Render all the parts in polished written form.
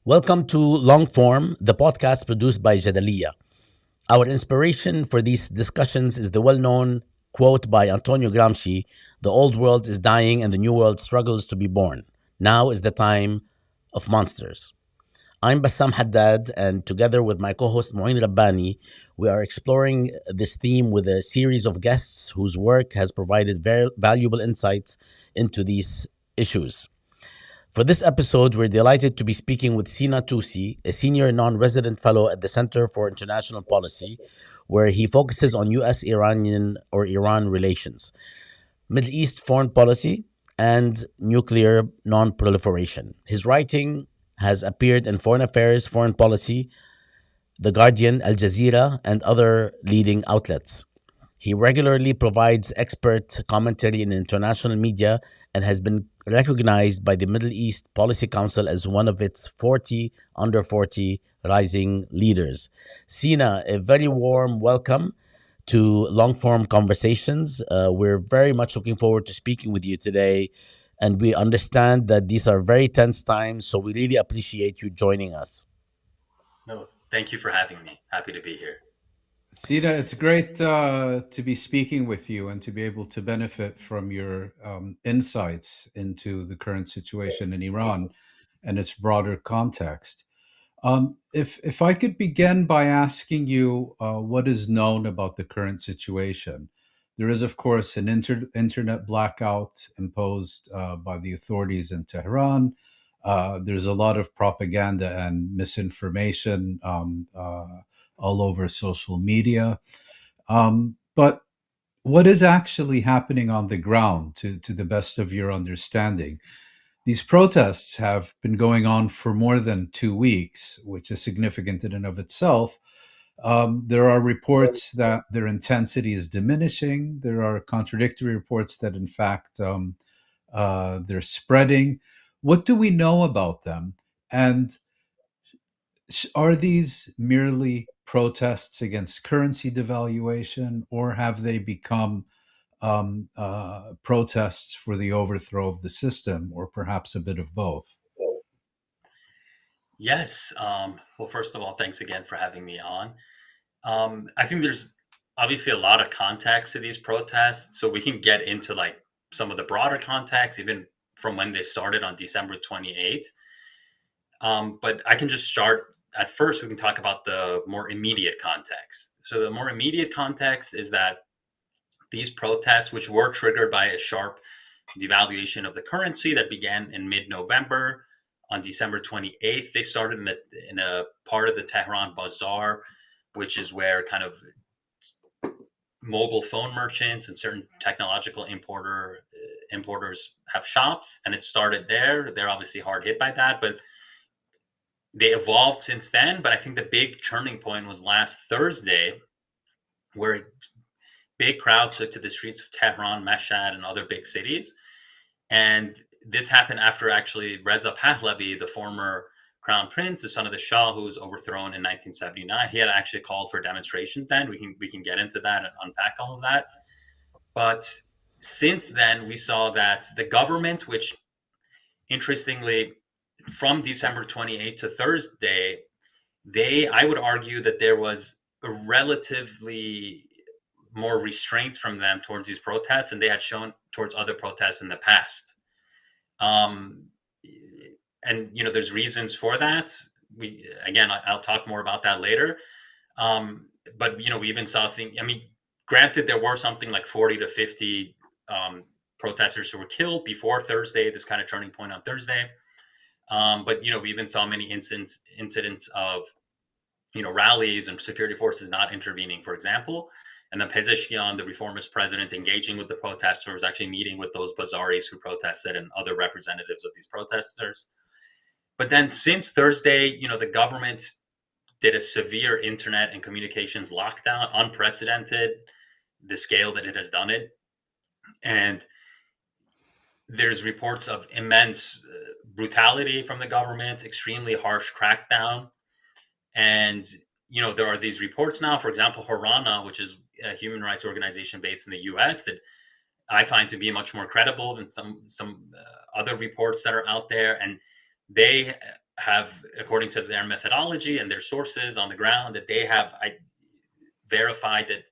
Welcome to Longform, the podcast produced by Jadaliya. Our inspiration for these discussions is the well known quote by Antonio Gramsci: "The old world is dying and the new world struggles to be born. Now is the time of monsters." I'm Bassam Haddad, and together with my co host Moin Rabbani, we are exploring this theme with a series of guests whose work has provided very valuable insights into these issues. For this episode, we're delighted to be speaking with Sina Toossi, a senior non resident fellow at the Center for International Policy, where he focuses on US Iranian or Iran relations, Middle East foreign policy, and nuclear nonproliferation. His writing has appeared in Foreign Affairs, Foreign Policy, The Guardian, Al Jazeera, and other leading outlets. He regularly provides expert commentary in international media and has been recognized by the Middle East Policy Council as one of its 40 under 40 rising leaders. Sina, a very warm welcome to long form conversations. We're very much looking forward to speaking with you today. And we understand that these are very tense times, so we really appreciate you joining us. No, thank you for having me. Happy to be here. Sina, it's great to be speaking with you and to be able to benefit from your insights into the current situation in Iran and its broader context. If I could begin by asking you what is known about the current situation. There is, of course, an internet blackout imposed by the authorities in Tehran. There's a lot of propaganda and misinformation all over social media. But what is actually happening on the ground, to the best of your understanding? These protests have been going on for more than 2 weeks, which is significant in and of itself. There are reports that their intensity is diminishing. There are contradictory reports that, in fact, they're spreading. What do we know about them? And are these merely protests against currency devaluation, or have they become protests for the overthrow of the system, or perhaps a bit of both? Yes. Well, first of all, thanks again for having me on. I think there's obviously a lot of context to these protests, so we can get into like some of the broader context, even from when they started on December 28th. But I can just start at first. We can talk about the more immediate context. So the more immediate context is that these protests, which were triggered by a sharp devaluation of the currency that began in mid-November. On December 28th, they started in a part of the Tehran Bazaar, which is where kind of mobile phone merchants and certain technological importers have shops, and it started there. They're obviously hard hit by that, but they evolved since then. But I think the big turning point was last Thursday, where big crowds took to the streets of Tehran, Mashhad, and other big cities. And this happened after actually Reza Pahlavi, the former crown prince, the son of the Shah, who was overthrown in 1979. He had actually called for demonstrations then. We can get into that and unpack all of that. But since then, we saw that the government, which interestingly, from December 28th to Thursday, I would argue that there was a relatively more restraint from them towards these protests than they had shown towards other protests in the past. Um, and there's reasons for that. I'll talk more about that later. But we even saw things. I mean, granted, there were something like 40 to 50 protesters who were killed before Thursday. This kind of turning point on Thursday. But we even saw many incidents of rallies and security forces not intervening, for example. And then Pezeshkian, the reformist president, engaging with the protesters, actually meeting with those Bazaris who protested and other representatives of these protesters. But then since Thursday, the government did a severe internet and communications lockdown, unprecedented, the scale that it has done it. And there's reports of immense brutality from the government, extremely harsh crackdown. And there are these reports now, for example, Harana, which is a human rights organization based in the US, that I find to be much more credible than some other reports that are out there. And they have, according to their methodology and their sources on the ground, that they have verified that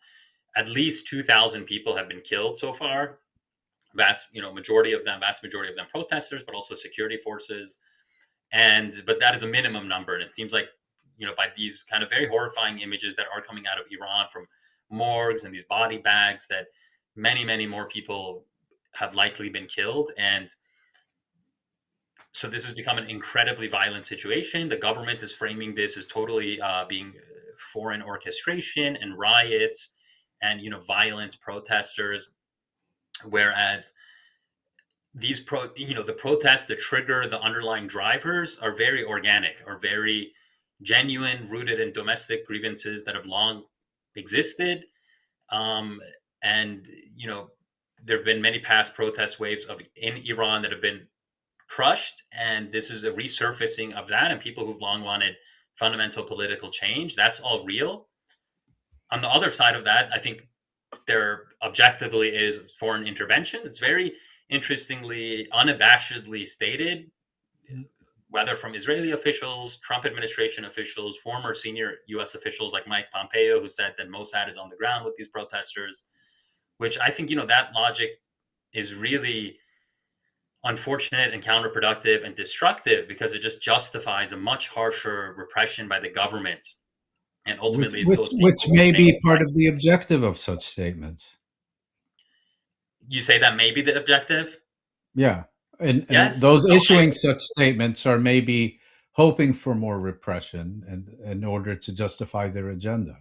at least 2,000 people have been killed so far. Vast majority of them protesters, but also security forces. But that is a minimum number, and it seems like, by these kind of very horrifying images that are coming out of Iran from morgues and these body bags, that many, many more people have likely been killed. And so this has become an incredibly violent situation. The government is framing this as totally being foreign orchestration and riots and violent protesters, whereas these the protests, the trigger, the underlying drivers are very organic, are very genuine, rooted in domestic grievances that have long existed. And there have been many past protest waves in Iran that have been crushed, and this is a resurfacing of that, and people who've long wanted fundamental political change. That's all real. On the other side of that, I think there objectively is foreign intervention. It's very interestingly, unabashedly stated, whether from Israeli officials, Trump administration officials, former senior US officials like Mike Pompeo, who said that Mossad is on the ground with these protesters, which I think, that logic is really unfortunate and counterproductive and destructive, because it just justifies a much harsher repression by the government. And ultimately, which may be part of the objective of such statements. You say that may be the objective? Yeah. And yes. Those issuing such statements are maybe hoping for more repression and in order to justify their agenda.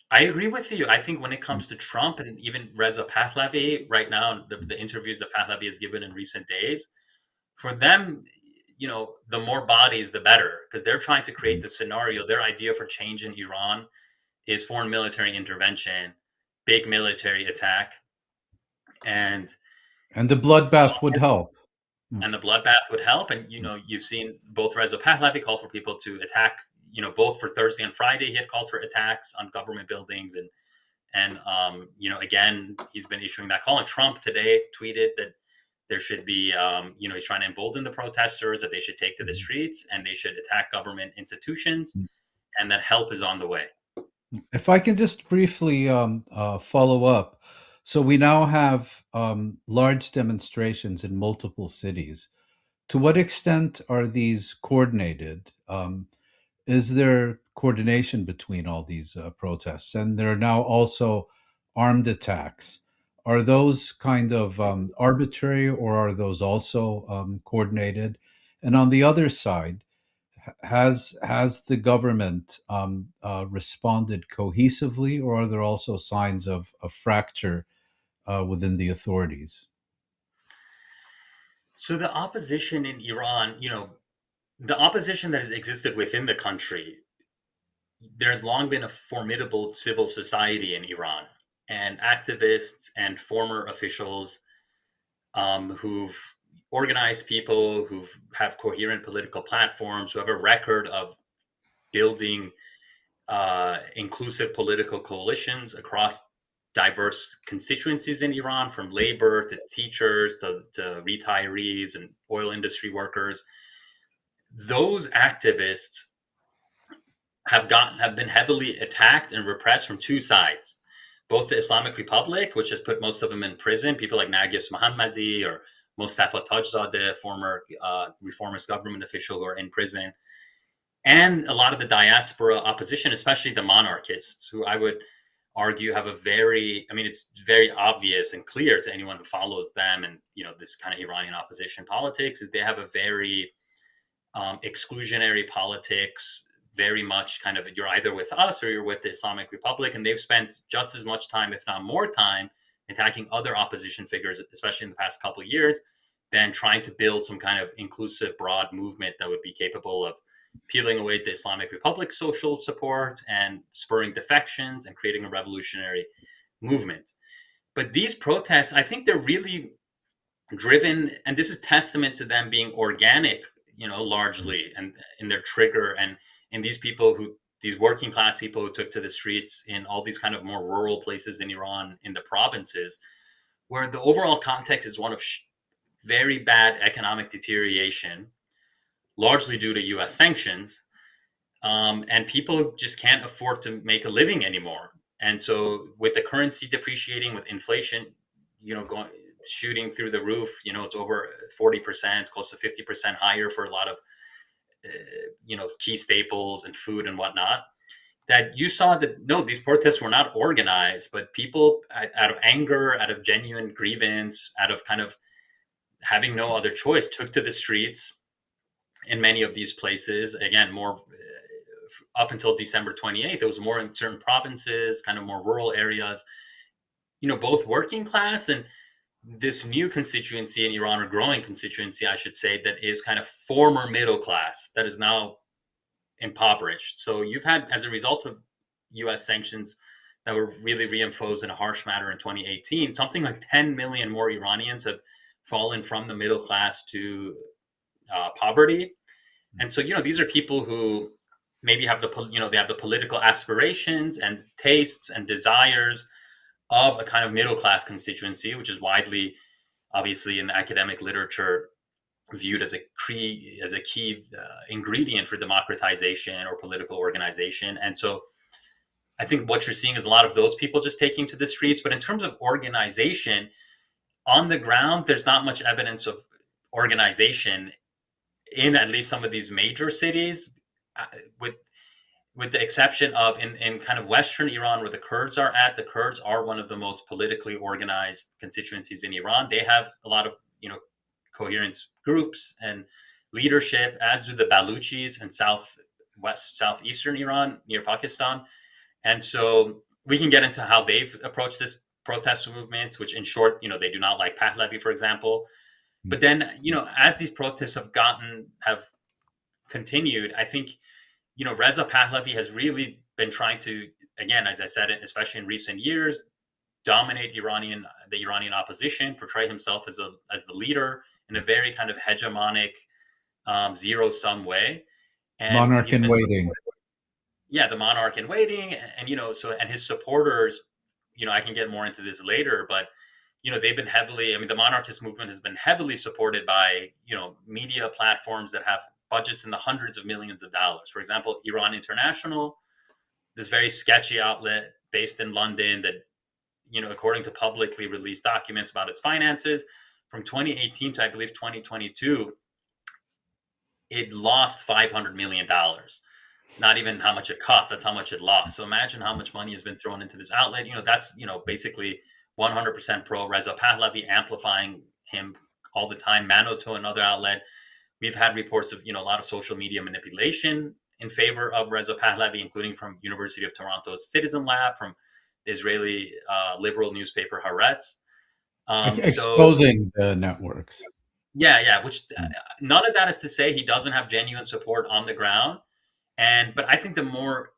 I agree with you. I think when it comes to Trump and even Reza Pahlavi right now, the interviews that Pahlavi has given in recent days, for them, the more bodies, the better, because they're trying to create the scenario. Their idea for change in Iran is foreign military intervention, big military attack, and the bloodbath would help. And the bloodbath would help. And, you've seen both Reza Pahlavi call for people to attack, both for Thursday and Friday, he had called for attacks on government buildings. And again, he's been issuing that call. And Trump today tweeted that there should be, he's trying to embolden the protesters, that they should take to the streets and they should attack government institutions, and that help is on the way. If I can just briefly follow up. So we now have large demonstrations in multiple cities. To what extent are these coordinated? Is there coordination between all these protests? And there are now also armed attacks. Are those kind of arbitrary, or are those also coordinated? And on the other side, has the government responded cohesively, or are there also signs of a fracture within the authorities? So the opposition in Iran, the opposition that has existed within the country, there's long been a formidable civil society in Iran, and activists and former officials who've organized people, who have coherent political platforms, who have a record of building inclusive political coalitions across diverse constituencies in Iran, from labor to teachers to retirees and oil industry workers. Those activists have been heavily attacked and repressed from two sides. Both the Islamic Republic, which has put most of them in prison, people like Nargis Mohammadi or Mustafa Tajzadeh, former reformist government official, who are in prison, and a lot of the diaspora opposition, especially the monarchists, who I would argue have it's very obvious and clear to anyone who follows them and, this kind of Iranian opposition politics, is they have a very exclusionary politics, very much kind of, you're either with us or you're with the Islamic Republic. And they've spent just as much time, if not more time, attacking other opposition figures, especially in the past couple of years, than trying to build some kind of inclusive, broad movement that would be capable of peeling away the Islamic Republic's social support and spurring defections and creating a revolutionary movement. But these protests, I think they're really driven, and this is testament to them being organic, largely, and in their trigger, and in these working class people who took to the streets in all these kind of more rural places in Iran, in the provinces, where the overall context is one of very bad economic deterioration, largely due to U.S. sanctions, and people just can't afford to make a living anymore. And so, with the currency depreciating, with inflation, going shooting through the roof, it's over 40%, close to 50% higher for a lot of key staples and food and whatnot. That you saw that no, these protests were not organized, but people out of anger, out of genuine grievance, out of kind of having no other choice, took to the streets in many of these places. Again, more up until December 28th, it was more in certain provinces, kind of more rural areas, both working class and this new constituency in Iran, or growing constituency, I should say, that is kind of former middle class, that is now impoverished. So you've had, as a result of U.S. sanctions that were really reimposed in a harsh manner in 2018, something like 10 million more Iranians have fallen from the middle class to poverty. And so, these are people who maybe have they have the political aspirations and tastes and desires of a kind of middle class constituency, which is widely, obviously, in the academic literature, viewed as a key ingredient for democratization or political organization. And so I think what you're seeing is a lot of those people just taking to the streets. But in terms of organization, on the ground, there's not much evidence of organization in at least some of these major cities, with the exception of in kind of Western Iran, where the Kurds are at. The Kurds are one of the most politically organized constituencies in Iran. They have a lot of, coherent groups and leadership, as do the Baluchis in southeastern Iran near Pakistan. And so we can get into how they've approached this protest movement, which in short, they do not like Pahlavi, for example. But then, as these protests have continued, I think, Reza Pahlavi has really been trying to, again, as I said, especially in recent years, dominate the Iranian opposition, portray himself as the leader in a very kind of hegemonic, zero-sum way. And monarch in waiting. Yeah, the monarch in waiting, and and his supporters. I can get more into this later, but they've been heavily. I mean, the monarchist movement has been heavily supported by media platforms that have budgets in the hundreds of millions of dollars. For example, Iran International, this very sketchy outlet based in London that, according to publicly released documents about its finances, from 2018 to, I believe, 2022, it lost $500 million. Not even how much it cost, that's how much it lost. So imagine how much money has been thrown into this outlet. That's, basically 100% pro Reza Pahlavi, amplifying him all the time. Manoto, another outlet. We've had reports of, a lot of social media manipulation in favor of Reza Pahlavi, including from University of Toronto's Citizen Lab, from the Israeli liberal newspaper Haaretz. Exposing the networks. Yeah. Which none of that is to say he doesn't have genuine support on the ground. But I think the more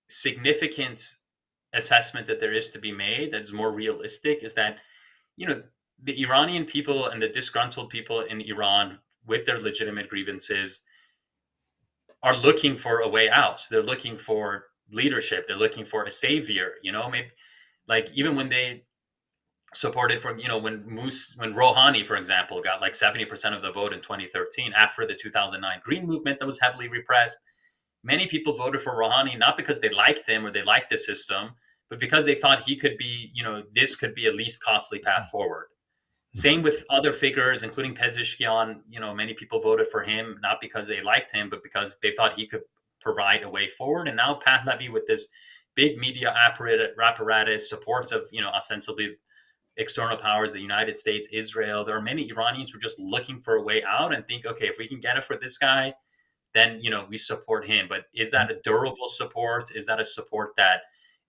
significant assessment that there is to be made, that's more realistic, is that, the Iranian people and the disgruntled people in Iran, with their legitimate grievances, are looking for a way out. They're looking for leadership. They're looking for a savior. Maybe like even when they supported when Rouhani, for example, got like 70% of the vote in 2013 after the 2009 Green Movement that was heavily repressed. Many people voted for Rouhani not because they liked him or they liked the system, but because they thought he could be, this could be a least costly path forward. Same with other figures, including Pezeshkian. Many people voted for him not because they liked him, but because they thought he could provide a way forward. And now Pahlavi, with this big media apparatus, support of, ostensibly external powers, the United States, Israel. There are many Iranians who are just looking for a way out and think, okay, if we can get it for this guy, then, we support him. But is that a durable support? Is that a support that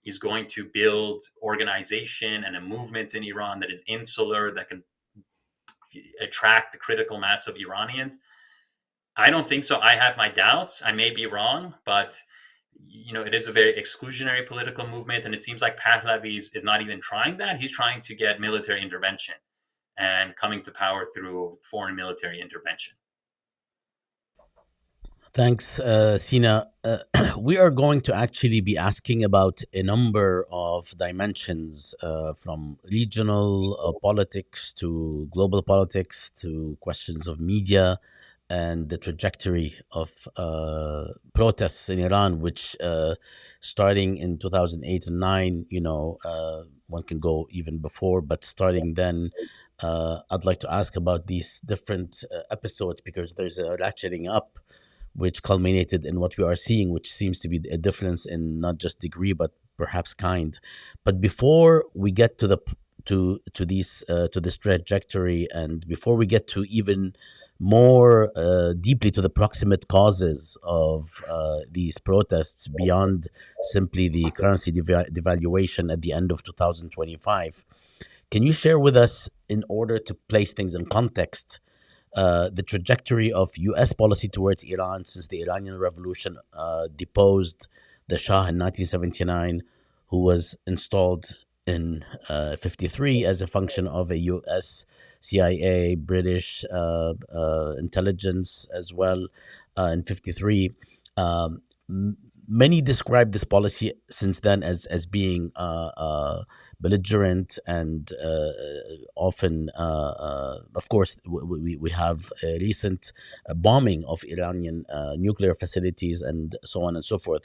is going to build organization and a movement in Iran that is insular, that can attract the critical mass of Iranians? I don't think so. I have my doubts. I may be wrong, but it is a very exclusionary political movement, and it seems like Pahlavi is not even trying that. He's trying to get military intervention and coming to power through foreign military intervention. Thanks, Sina. We are going to actually be asking about a number of dimensions, from regional politics to global politics to questions of media and the trajectory of protests in Iran, which starting in 2008 and 9, one can go even before, but starting then, I'd like to ask about these different episodes, because there's a ratcheting up which culminated in what we are seeing, which seems to be a difference in not just degree but perhaps kind. But before we get to the to these to this trajectory, and before we get to even more deeply to the proximate causes of these protests beyond simply the currency devaluation at the end of 2025, can you share with us, in order to place things in context, the trajectory of U.S. policy towards Iran since the Iranian Revolution deposed the Shah in 1979, who was installed in 53 as a function of a U.S. CIA, British intelligence as well in 53. Um, Many describe this policy since then as being belligerent and often, of course, we have a recent bombing of Iranian nuclear facilities and so on and so forth.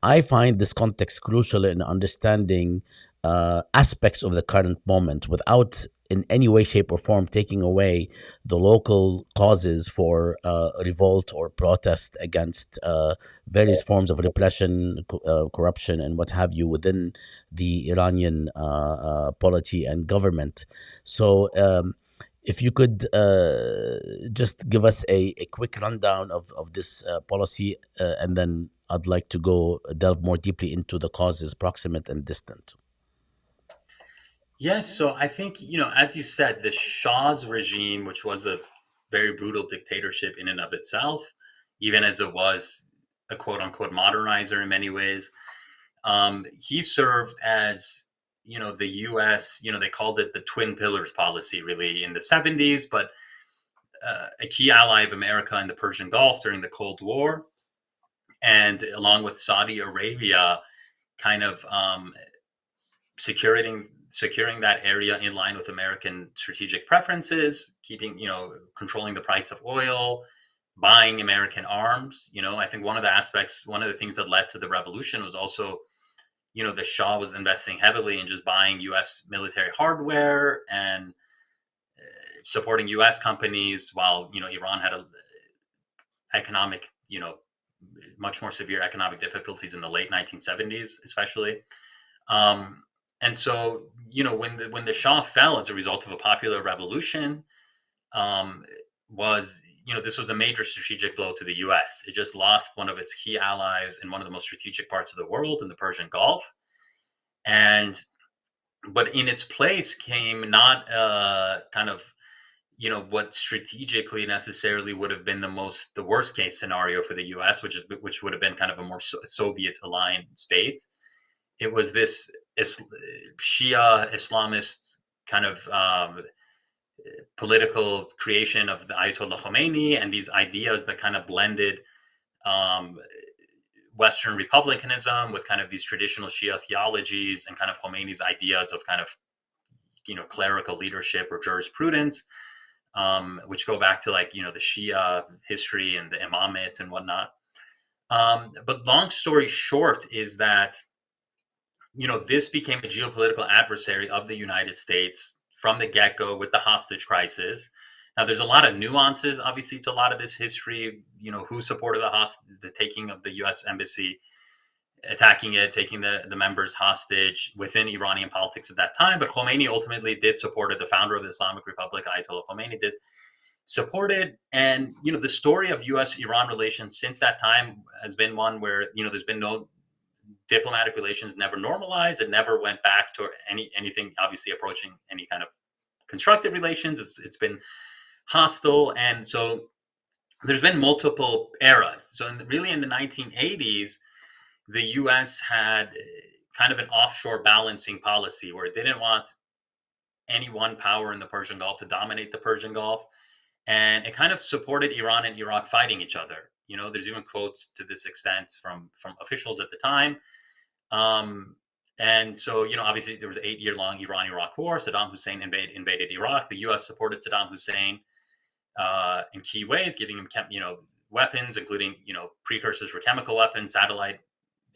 I find this context crucial in understanding aspects of the current moment without in any way, shape, or form taking away the local causes for revolt or protest against various forms of repression, corruption, and what have you within the Iranian polity and government. So, if you could just give us a quick rundown of this policy, and then I'd like to go delve more deeply into the causes, proximate and distant. Yes, so I think, as you said, the Shah's regime, which was a very brutal dictatorship in and of itself, even as it was a quote unquote modernizer in many ways, he served as, the US, they called it the Twin Pillars policy really in the 70s, but a key ally of America in the Persian Gulf during the Cold War, and along with Saudi Arabia, kind of securing that area in line with American strategic preferences, keeping, controlling the price of oil, buying American arms. I think one of the things that led to the revolution was also, the Shah was investing heavily in just buying US military hardware and supporting US companies, while, Iran had a economic, much more severe economic difficulties in the late 1970s, especially. And so, when the Shah fell as a result of a popular revolution, was this was a major strategic blow to the U.S. It just lost one of its key allies in one of the most strategic parts of the world, in the Persian Gulf, and but in its place came not kind of what strategically necessarily would have been the worst case scenario for the U.S., which would have been kind of a more Soviet aligned state. It was this Shia Islamist kind of political creation of the Ayatollah Khomeini, and these ideas that kind of blended um, Western republicanism with kind of these traditional Shia theologies, and kind of Khomeini's ideas of kind of clerical leadership or jurisprudence, which go back to the Shia history and the imamate and whatnot. But long story short is that this became a geopolitical adversary of the United States from the get-go with the hostage crisis. Now, there's a lot of nuances, obviously, to a lot of this history. Who supported the taking of the U.S. embassy, attacking it, taking the members hostage within Iranian politics at that time. But Khomeini ultimately did support it. The founder of the Islamic Republic, Ayatollah Khomeini, did support it. And the story of U.S.-Iran relations since that time has been one where there's been no diplomatic relations, never normalized. It never went back to anything obviously approaching any kind of constructive relations. It's been hostile, and so there's been multiple eras. So really in the 1980s, the U.S. had kind of an offshore balancing policy where it didn't want any one power in the Persian Gulf to dominate the Persian Gulf, and it kind of supported Iran and Iraq fighting each other. There's even quotes to this extent from officials at the time. And so, obviously there was an 8-year long Iran-Iraq war. Saddam Hussein invaded Iraq. The U.S. supported Saddam Hussein in key ways, giving him weapons, including precursors for chemical weapons, satellite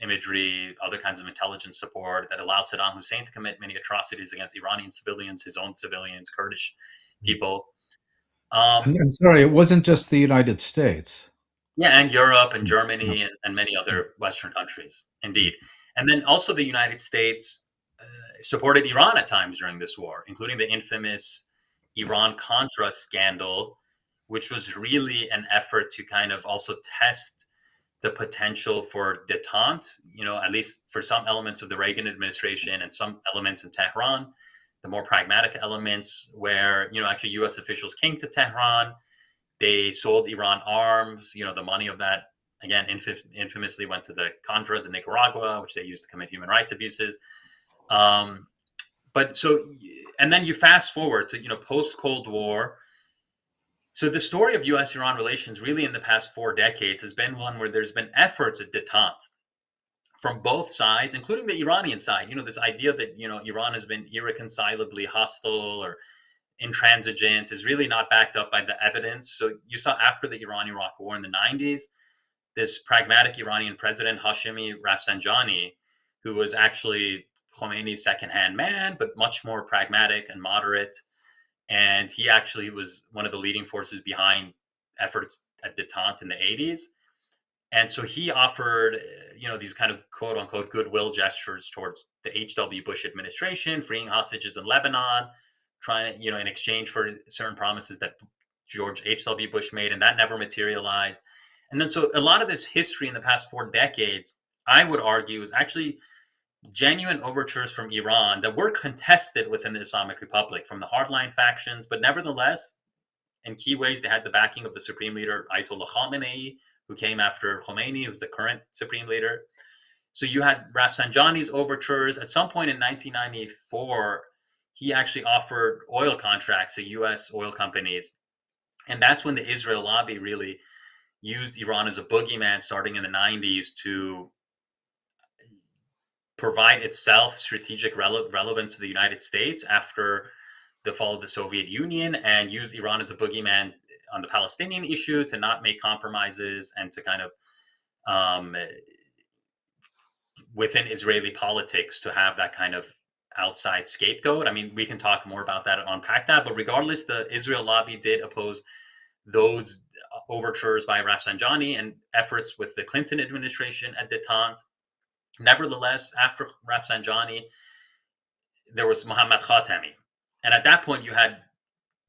imagery, other kinds of intelligence support that allowed Saddam Hussein to commit many atrocities against Iranian civilians, his own civilians, Kurdish people. And sorry, it wasn't just the United States. Yeah, and Europe and Germany and many other Western countries, indeed. And then also the United States supported Iran at times during this war, including the infamous Iran-Contra scandal, which was really an effort to kind of also test the potential for detente, at least for some elements of the Reagan administration and some elements in Tehran, the more pragmatic elements where, actually US officials came to Tehran. They sold Iran arms. The money of that, again, infamously went to the Contras in Nicaragua, which they used to commit human rights abuses. And then you fast forward to, post-Cold War. So the story of U.S.-Iran relations really in the past 4 decades has been one where there's been efforts at detente from both sides, including the Iranian side. This idea that, Iran has been irreconcilably hostile or intransigent is really not backed up by the evidence. So you saw after the Iran-Iraq war in the 90s, this pragmatic Iranian president, Hashemi Rafsanjani, who was actually Khomeini's second-hand man, but much more pragmatic and moderate. And he actually was one of the leading forces behind efforts at detente in the 80s. And so he offered, these kind of quote unquote goodwill gestures towards the H.W. Bush administration, freeing hostages in Lebanon, trying to, in exchange for certain promises that George H.W. Bush made, and that never materialized. And then so a lot of this history in the past 4 decades, I would argue, is actually genuine overtures from Iran that were contested within the Islamic Republic from the hardline factions, but nevertheless, in key ways, they had the backing of the supreme leader, Ayatollah Khamenei, who came after Khomeini, who's the current supreme leader. So you had Rafsanjani's overtures. At some point in 1994, he actually offered oil contracts to U.S. oil companies. And that's when the Israel lobby really used Iran as a boogeyman starting in the 90s to provide itself strategic relevance to the United States after the fall of the Soviet Union, and use Iran as a boogeyman on the Palestinian issue to not make compromises and to kind of within Israeli politics to have that kind of outside scapegoat. I mean, we can talk more about that and unpack that, but regardless, the Israel lobby did oppose those overtures by Rafsanjani and efforts with the Clinton administration at detente. Nevertheless, after Rafsanjani, there was Mohammad Khatami. And at that point, you had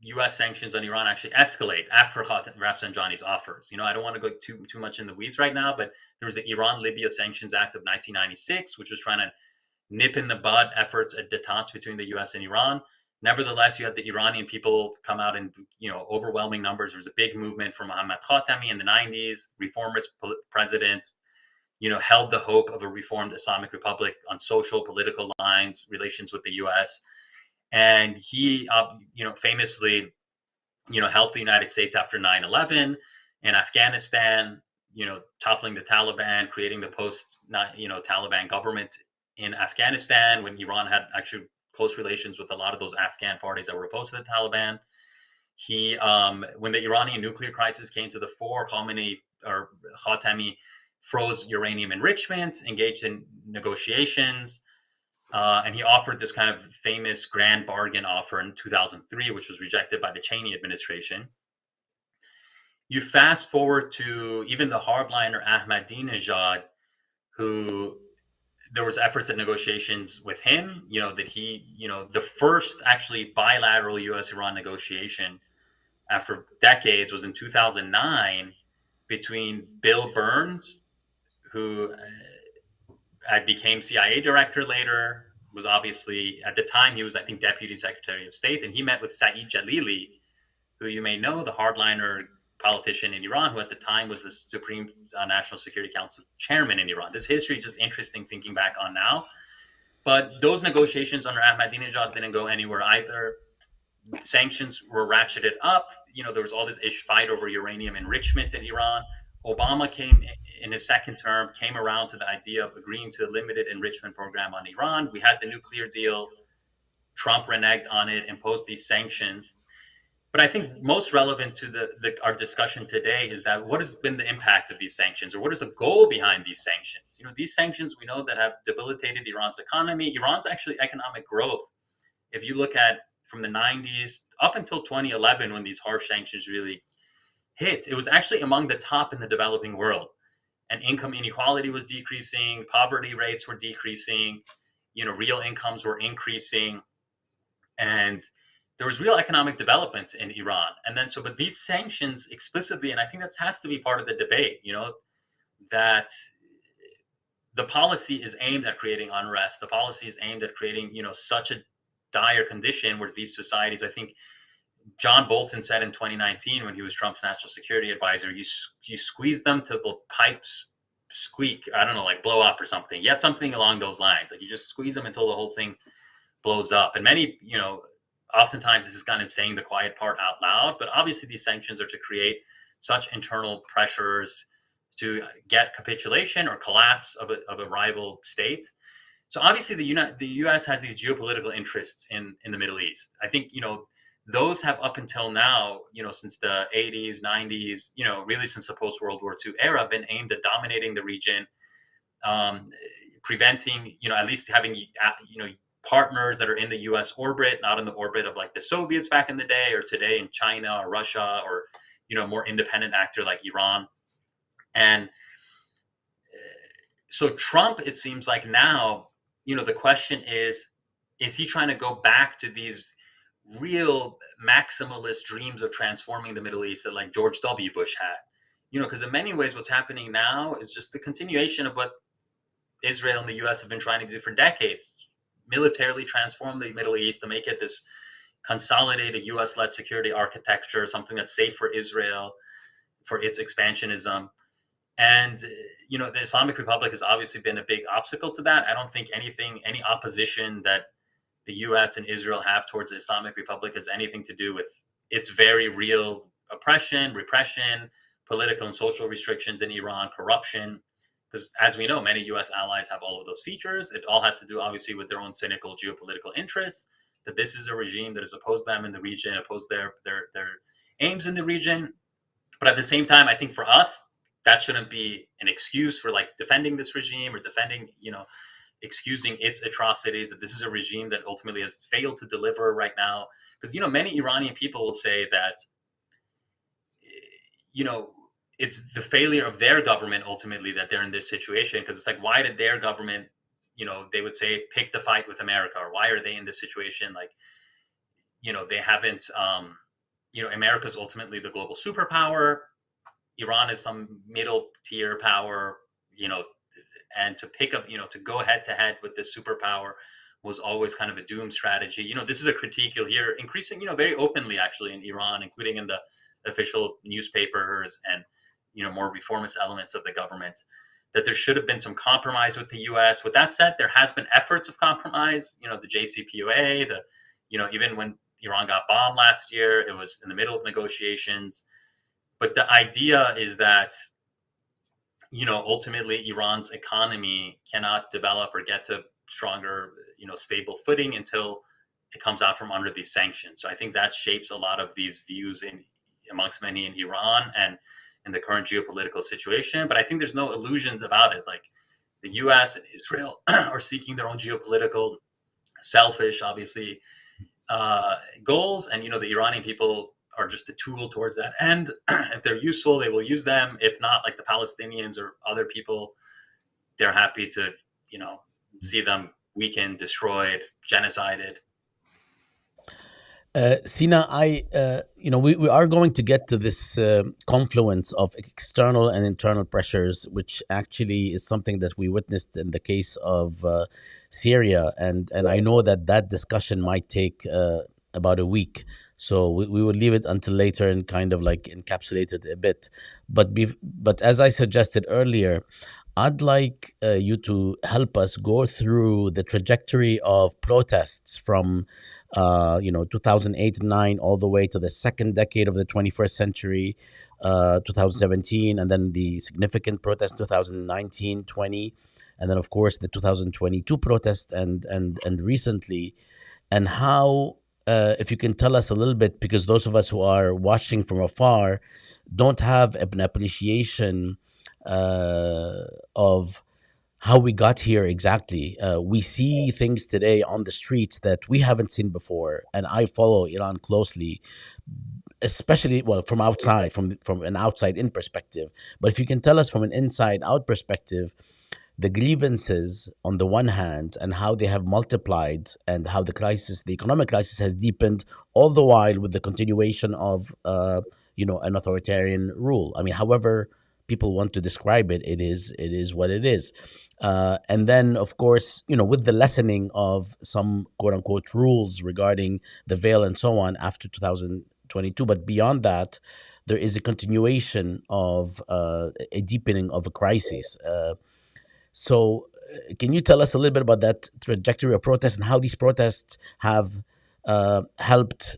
U.S. sanctions on Iran actually escalate after Rafsanjani's offers. I don't want to go too much in the weeds right now, but there was the Iran-Libya Sanctions Act of 1996, which was trying to nip in the bud efforts at detente between the U.S. and Iran. Nevertheless, you had the Iranian people come out in overwhelming numbers. There was a big movement for Mohammad Khatami in the 90s, reformist president, held the hope of a reformed Islamic Republic on social, political lines, relations with the U.S. And he, famously, helped the United States after 9/11 in Afghanistan, toppling the Taliban, creating the post-Taliban government in Afghanistan when Iran had actually close relations with a lot of those Afghan parties that were opposed to the Taliban. He, when the Iranian nuclear crisis came to the fore, Khatami froze uranium enrichment, engaged in negotiations, and he offered this kind of famous grand bargain offer in 2003, which was rejected by the Cheney administration. You fast forward to even the hardliner Ahmadinejad, who there was efforts at negotiations with him, that he, the first actually bilateral U.S.-Iran negotiation after decades was in 2009 between Bill Burns, who became CIA director later, was obviously, at the time, he was, I think, Deputy Secretary of State, and he met with Saeed Jalili, who you may know, the hardliner politician in Iran, who at the time was the Supreme National Security Council chairman in Iran. This history is just interesting thinking back on now. But those negotiations under Ahmadinejad didn't go anywhere either. Sanctions were ratcheted up. There was all this fight over uranium enrichment in Iran. Obama came in his second term, came around to the idea of agreeing to a limited enrichment program on Iran. We had the nuclear deal. Trump reneged on it, imposed these sanctions. But I think most relevant to our discussion today is that what has been the impact of these sanctions, or what is the goal behind these sanctions? These sanctions we know that have debilitated Iran's economy. Iran's actually economic growth, if you look at from the 90s up until 2011, when these harsh sanctions really hit, it was actually among the top in the developing world. And income inequality was decreasing, poverty rates were decreasing, real incomes were increasing, and there was real economic development in Iran. And then but these sanctions explicitly, and I think that has to be part of the debate, that the policy is aimed at creating unrest. The policy is aimed at creating, such a dire condition where these societies, I think John Bolton said in 2019 when he was Trump's national security advisor, you squeeze them till the pipes squeak, I don't know, like blow up or something. Yet something along those lines. Like you just squeeze them until the whole thing blows up. And many, oftentimes this is kind of saying the quiet part out loud, but obviously these sanctions are to create such internal pressures to get capitulation or collapse of a rival state. So obviously the U.S. has these geopolitical interests in the Middle East. I think, those have up until now, since the 80s, 90s, really since the post-World War II era, been aimed at dominating the region, preventing, at least having, partners that are in the U.S. orbit, not in the orbit of like the Soviets back in the day or today in China or Russia or, more independent actor like Iran. And so Trump, it seems like now, the question is he trying to go back to these real maximalist dreams of transforming the Middle East that like George W. Bush had? Because in many ways what's happening now is just the continuation of what Israel and the U.S. have been trying to do for decades. Militarily transform the Middle East to make it this consolidated U.S.-led security architecture, something that's safe for Israel, for its expansionism. And, the Islamic Republic has obviously been a big obstacle to that. I don't think any opposition that the U.S. and Israel have towards the Islamic Republic has anything to do with its very real oppression, repression, political and social restrictions in Iran, corruption. Because as we know, many U.S. allies have all of those features. It all has to do, obviously, with their own cynical geopolitical interests, that this is a regime that has opposed them in the region, opposed their aims in the region. But at the same time, I think for us, that shouldn't be an excuse for like defending this regime or defending, excusing its atrocities, that this is a regime that ultimately has failed to deliver right now. Because, many Iranian people will say that, it's the failure of their government ultimately that they're in this situation. Because it's like, why did their government, they would say, pick the fight with America? Or why are they in this situation? Like, they haven't, America's ultimately the global superpower. Iran is some middle tier power, and to pick up, to go head to head with this superpower was always kind of a doom strategy. This is a critique you'll hear increasing, very openly actually in Iran, including in the official newspapers and, more reformist elements of the government, that there should have been some compromise with the U.S. With that said, there has been efforts of compromise, the JCPOA, even when Iran got bombed last year, it was in the middle of negotiations. But the idea is that, ultimately Iran's economy cannot develop or get to stronger, stable footing until it comes out from under these sanctions. So I think that shapes a lot of these views amongst many in Iran and in the current geopolitical situation. But I think there's no illusions about it. Like the U.S. and Israel are seeking their own geopolitical, selfish, obviously, goals. And, the Iranian people are just a tool towards that end. If they're useful, they will use them. If not, like the Palestinians or other people, they're happy to, see them weakened, destroyed, genocided. Sina, we are going to get to this confluence of external and internal pressures, which actually is something that we witnessed in the case of Syria, and I know that discussion might take about a week. So we will leave it until later and kind of like encapsulate it a bit. But as I suggested earlier, I'd like you to help us go through the trajectory of protests from 2008-9 all the way to the second decade of the 21st century, 2017, and then the significant protest 2019-20, and then of course the 2022 protest and recently, and how if you can tell us a little bit, because those of us who are watching from afar don't have an appreciation of how we got here exactly. We see things today on the streets that we haven't seen before, and I follow Iran closely, especially, well, from outside, from an outside in perspective. But if you can tell us from an inside out perspective, the grievances on the one hand and how they have multiplied, and how the economic crisis has deepened, all the while with the continuation of an authoritarian rule. I mean, however people want to describe it, it is what it is. And then, of course, with the lessening of some quote unquote rules regarding the veil and so on after 2022, but beyond that, there is a continuation of a deepening of a crisis. So, can you tell us a little bit about that trajectory of protests and how these protests have helped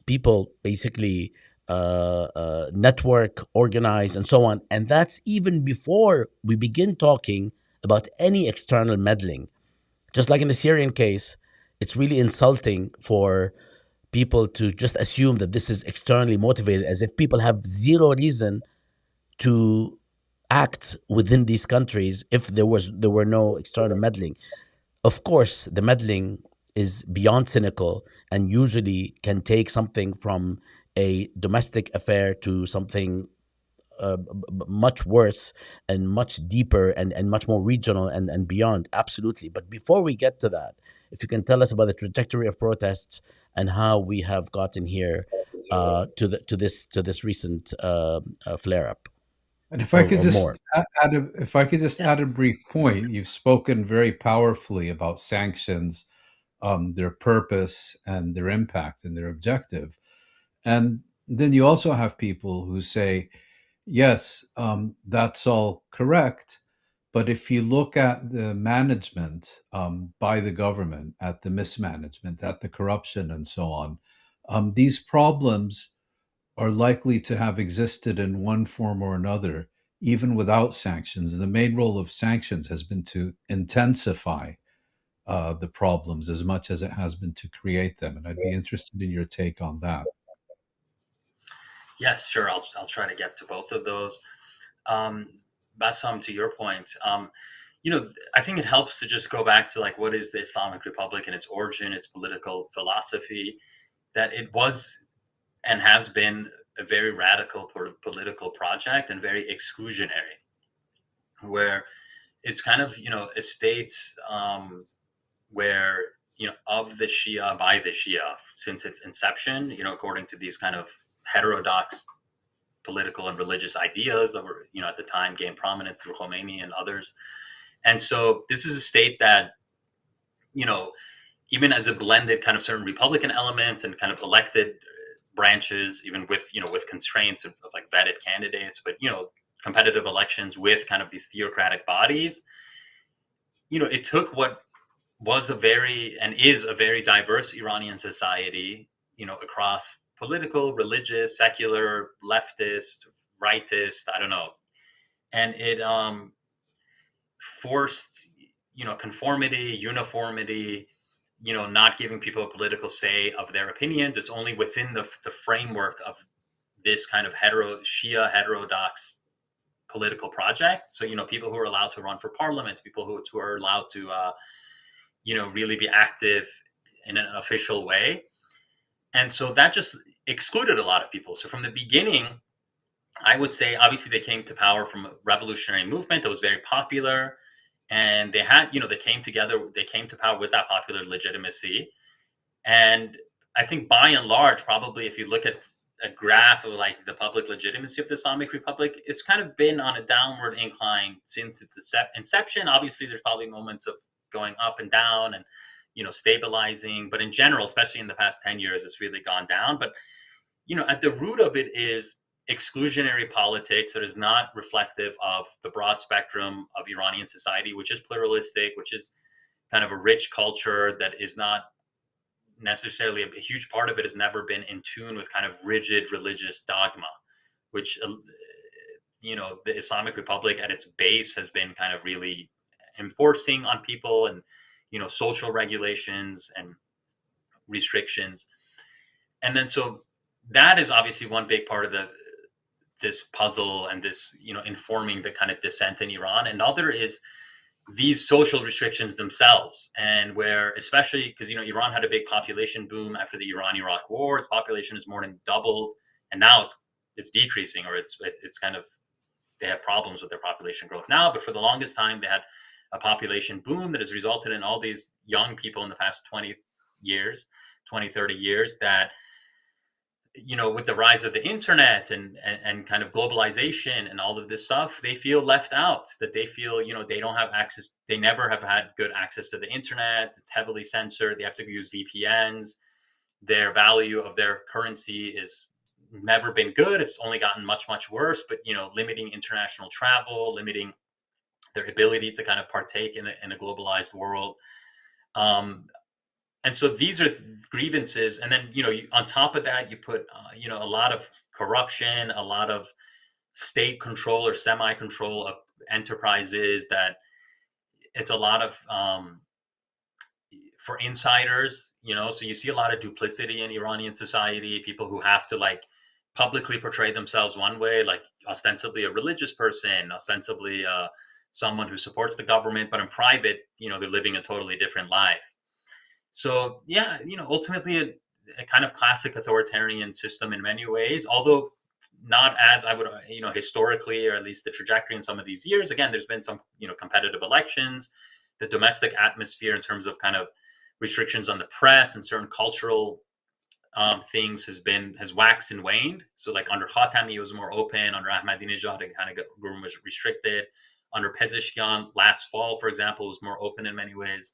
people basically network, organize, and so on? And that's even before we begin talking about any external meddling. Just like in the Syrian case, it's really insulting for people to just assume that this is externally motivated, as if people have zero reason to act within these countries if there were no external meddling. Of course, the meddling is beyond cynical and usually can take something from a domestic affair to something much worse and much deeper and much more regional and beyond. Absolutely. But before we get to that, if you can tell us about the trajectory of protests and how we have gotten here to this recent flare up. And if I could Or more. just if I could just Yeah. add a brief point, you've spoken very powerfully about sanctions, their purpose and their impact and their objective. And then you also have people who say, yes, that's all correct. But if you look at the management by the government, at the mismanagement, at the corruption, and so on, these problems are likely to have existed in one form or another, even without sanctions. And the main role of sanctions has been to intensify the problems as much as it has been to create them. And I'd be interested in your take on that. Yes, sure. I'll try to get to both of those. Um, Bassam, to your point, I think it helps to just go back to like what is the Islamic Republic and its origin, its political philosophy. That it was and has been a very radical political project and very exclusionary, where it's kind of a state where of the Shia by the Shia since its inception, according to these kind of heterodox political and religious ideas that were at the time gained prominence through Khomeini and others. And so this is a state that you know even as a blended kind of certain Republican elements and kind of elected branches, even with with constraints of like vetted candidates, but competitive elections with kind of these theocratic bodies. It took what was a very and is a very diverse Iranian society, across political, religious, secular, leftist, rightist, I don't know, and it forced conformity, uniformity, not giving people a political say of their opinions. It's only within the framework of this kind of Shia heterodox political project. So people who are allowed to run for parliament, people who are allowed to really be active in an official way. And so that just excluded a lot of people. So from the beginning, I would say obviously they came to power from a revolutionary movement that was very popular, and they had they came together, they came to power with that popular legitimacy. And I think by and large, probably if you look at a graph of like the public legitimacy of the Islamic Republic, it's kind of been on a downward incline since its inception. Obviously there's probably moments of going up and down and stabilizing, but in general, especially in the past 10 years, it's really gone down. But at the root of it is exclusionary politics that is not reflective of the broad spectrum of Iranian society, which is pluralistic, which is kind of a rich culture that is not necessarily a huge part of it has never been in tune with kind of rigid religious dogma, which the Islamic Republic at its base has been kind of really enforcing on people, and social regulations and restrictions. And then so that is obviously one big part of this puzzle and this, informing the kind of dissent in Iran. Another is these social restrictions themselves, and where, especially because Iran had a big population boom after the Iran-Iraq war. Its population has more than doubled, and now it's decreasing, or it's kind of, they have problems with their population growth now. But for the longest time, they had a population boom that has resulted in all these young people in the past 20 years, 20, 30 years, that with the rise of the internet and kind of globalization and all of this stuff, they feel left out, that they feel, they don't have access. They never have had good access to the internet. It's heavily censored. They have to use VPNs. Their value of their currency is never been good. It's only gotten much, much worse, but, limiting international travel, limiting their ability to kind of partake in a globalized world. And so these are grievances. And then, on top of that, you put, a lot of corruption, a lot of state control or semi-control of enterprises, that it's a lot of, for insiders, so you see a lot of duplicity in Iranian society, people who have to publicly portray themselves one way, like ostensibly a religious person, ostensibly someone who supports the government, but in private, they're living a totally different life. So yeah, ultimately a kind of classic authoritarian system in many ways, although not as I would, historically, or at least the trajectory in some of these years. Again, there's been some, competitive elections. The domestic atmosphere in terms of kind of restrictions on the press and certain cultural things has waxed and waned. So like under Khatami, it was more open. Under Ahmadinejad, it kind of was restricted. Under Pezeshkian last fall, for example, was more open in many ways.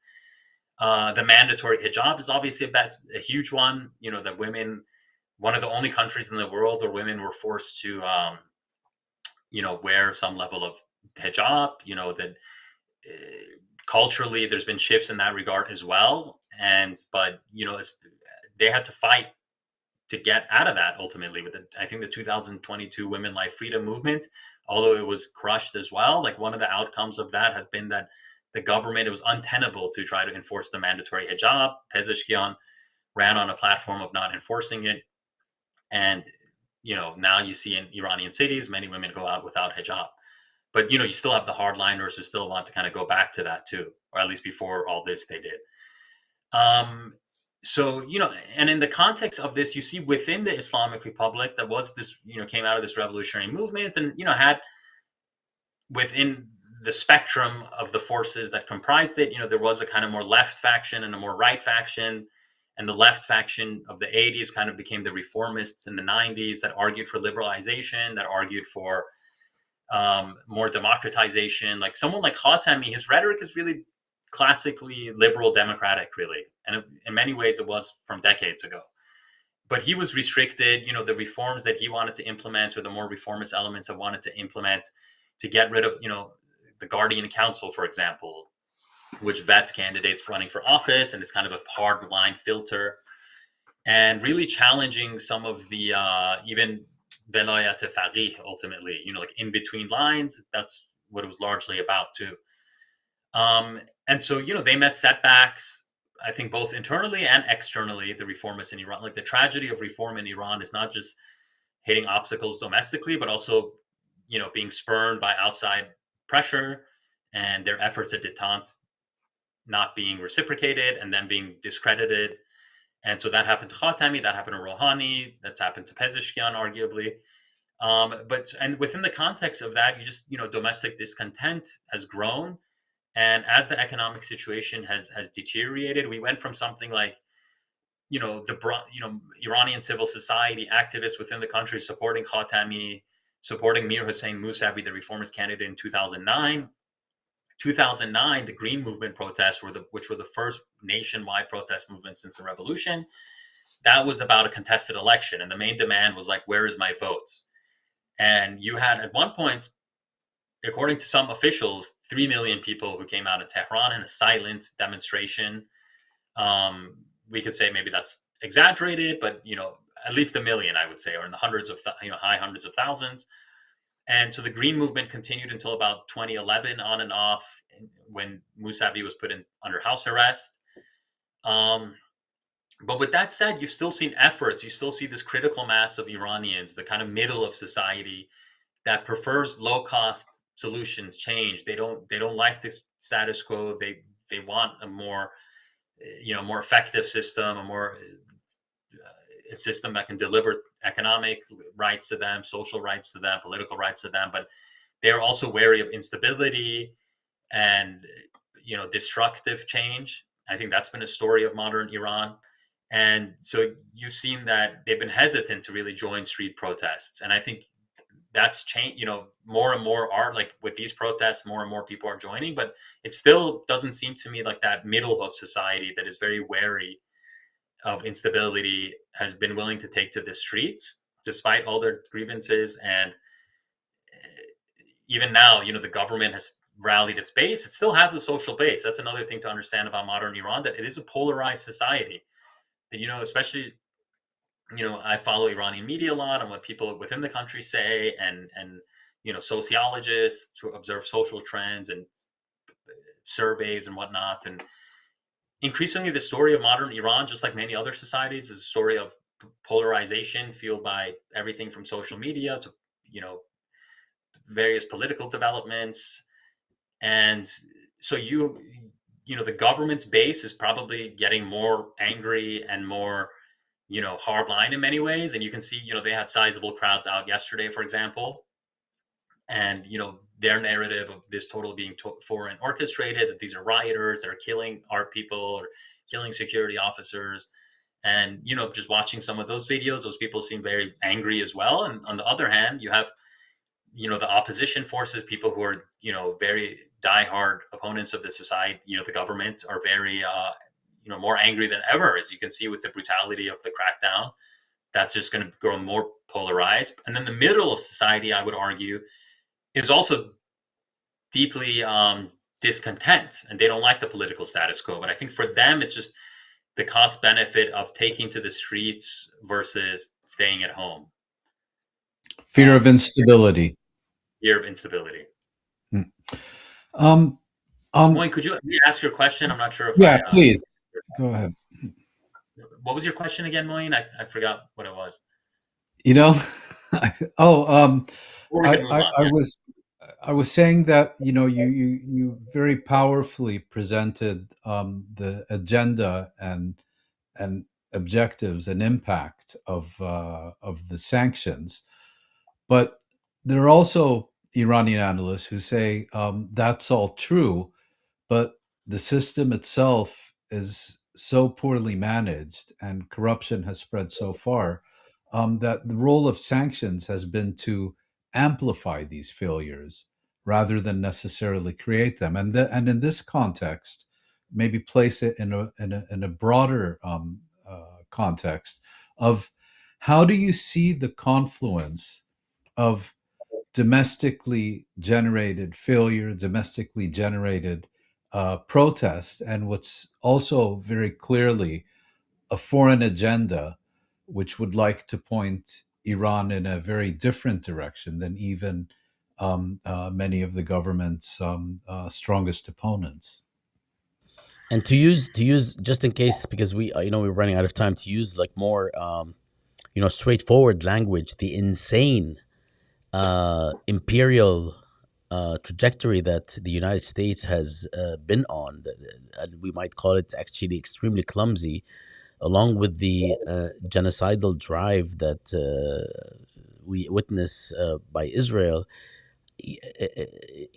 The mandatory hijab is obviously a huge one. That women, one of the only countries in the world where women were forced to, wear some level of hijab. That culturally there's been shifts in that regard as well. But they had to fight to get out of that ultimately with I think the 2022 Women Life Freedom movement, although it was crushed as well. Like one of the outcomes of that has been that the government, it was untenable to try to enforce the mandatory hijab. Pezeshkian ran on a platform of not enforcing it. And, now you see in Iranian cities, many women go out without hijab. But, you still have the hardliners who still want to kind of go back to that too, or at least before all this they did. So, and in the context of this, you see within the Islamic Republic, that was this, came out of this revolutionary movement and, had within the spectrum of the forces that comprised it, there was a kind of more left faction and a more right faction. And the left faction of the 80s kind of became the reformists in the 90s that argued for liberalization, that argued for more democratization. Like someone like Khatami, his rhetoric is really classically liberal democratic, really. And in many ways it was from decades ago. But he was restricted, the reforms that he wanted to implement, or the more reformist elements he wanted to implement to get rid of, the Guardian Council, for example, which vets candidates running for office, and it's kind of a hard line filter, and really challenging some of the even velayat faqih ultimately, like in between lines. That's what it was largely about too. And so, they met setbacks, I think, both internally and externally, the reformists in Iran. Like the tragedy of reform in Iran is not just hitting obstacles domestically, but also, being spurned by outside pressure and their efforts at detente not being reciprocated and then being discredited. And so that happened to Khatami, that happened to Rouhani, that's happened to Pezeshkian, arguably. And within the context of that, domestic discontent has grown. And as the economic situation has deteriorated, we went from something like, Iranian civil society activists within the country supporting Khatami, supporting Mir Hossein Mousavi, the reformist candidate in 2009. 2009, the Green Movement protests, which were the first nationwide protest movement since the revolution. That was about a contested election. And the main demand was like, where is my vote? And you had at one point, according to some officials, 3 million people who came out in Tehran in a silent demonstration. We could say maybe that's exaggerated, but at least 1 million, I would say, or in the hundreds of high hundreds of thousands. And so the Green Movement continued until about 2011, on and off, when Mousavi was put under house arrest. But with that said, you've still seen efforts. You still see this critical mass of Iranians, the kind of middle of society that prefers low cost solutions, change. They don't like this status quo. They want a more more effective system, a system that can deliver economic rights to them, social rights to them, political rights to them. But they're also wary of instability and destructive change. I think that's been a story of modern Iran. And so you've seen that they've been hesitant to really join street protests. And I think that's changed. More and more are like with these protests, more and more people are joining, but it still doesn't seem to me like that middle of society that is very wary of instability has been willing to take to the streets despite all their grievances. And even now, the government has rallied its base. It still has a social base. That's another thing to understand about modern Iran, that it is a polarized society. That, especially, I follow Iranian media a lot and what people within the country say, and sociologists to observe social trends and surveys and whatnot. And increasingly, the story of modern Iran, just like many other societies, is a story of polarization fueled by everything from social media to various political developments. And so the government's base is probably getting more angry and more hardline in many ways. And you can see they had sizable crowds out yesterday, for example. And their narrative of this total being foreign orchestrated, that these are rioters that are killing our people or killing security officers. And just watching some of those videos, those people seem very angry as well. And on the other hand, you have the opposition forces, people who are very diehard opponents of the society, the government, are very more angry than ever, as you can see with the brutality of the crackdown. That's just going to grow more polarized. And then the middle of society, I would argue, is also deeply discontent, and they don't like the political status quo. But I think for them, it's just the cost benefit of taking to the streets versus staying at home. Fear of instability. Fear of instability. Hmm. Moin, could you ask your question? I'm not sure if yeah, please go ahead. What was your question again, Moin? I forgot what it was. I was saying that you very powerfully presented the agenda and objectives and impact of the sanctions, but there are also Iranian analysts who say that's all true, but the system itself is so poorly managed and corruption has spread so far that the role of sanctions has been to amplify these failures rather than necessarily create them. And in this context, maybe place it in a broader context of how do you see the confluence of domestically generated failure, domestically generated protest, and what's also very clearly a foreign agenda which would like to point Iran in a very different direction than even many of the government's strongest opponents. And to use just in case, because we're running out of time, to use like more straightforward language, the insane imperial trajectory that the United States has been on, and we might call it actually extremely clumsy, along with the genocidal drive that we witness by Israel.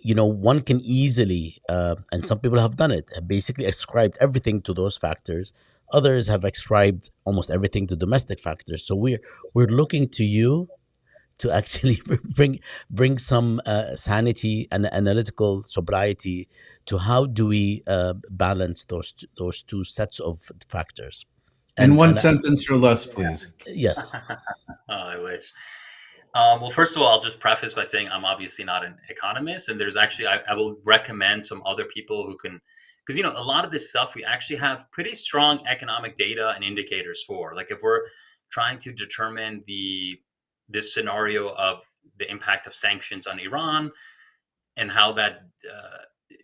One can easily, and some people have done it, have basically ascribed everything to those factors. Others have ascribed almost everything to domestic factors. So we're looking to you to actually bring some sanity and analytical sobriety to how do we balance those two sets of factors. In one sentence or less, please. Yes. I wish. Well, first of all, I'll just preface by saying I'm obviously not an economist, and there's actually I will recommend some other people who can, because a lot of this stuff we actually have pretty strong economic data and indicators for. Like if we're trying to determine this scenario of the impact of sanctions on Iran and how that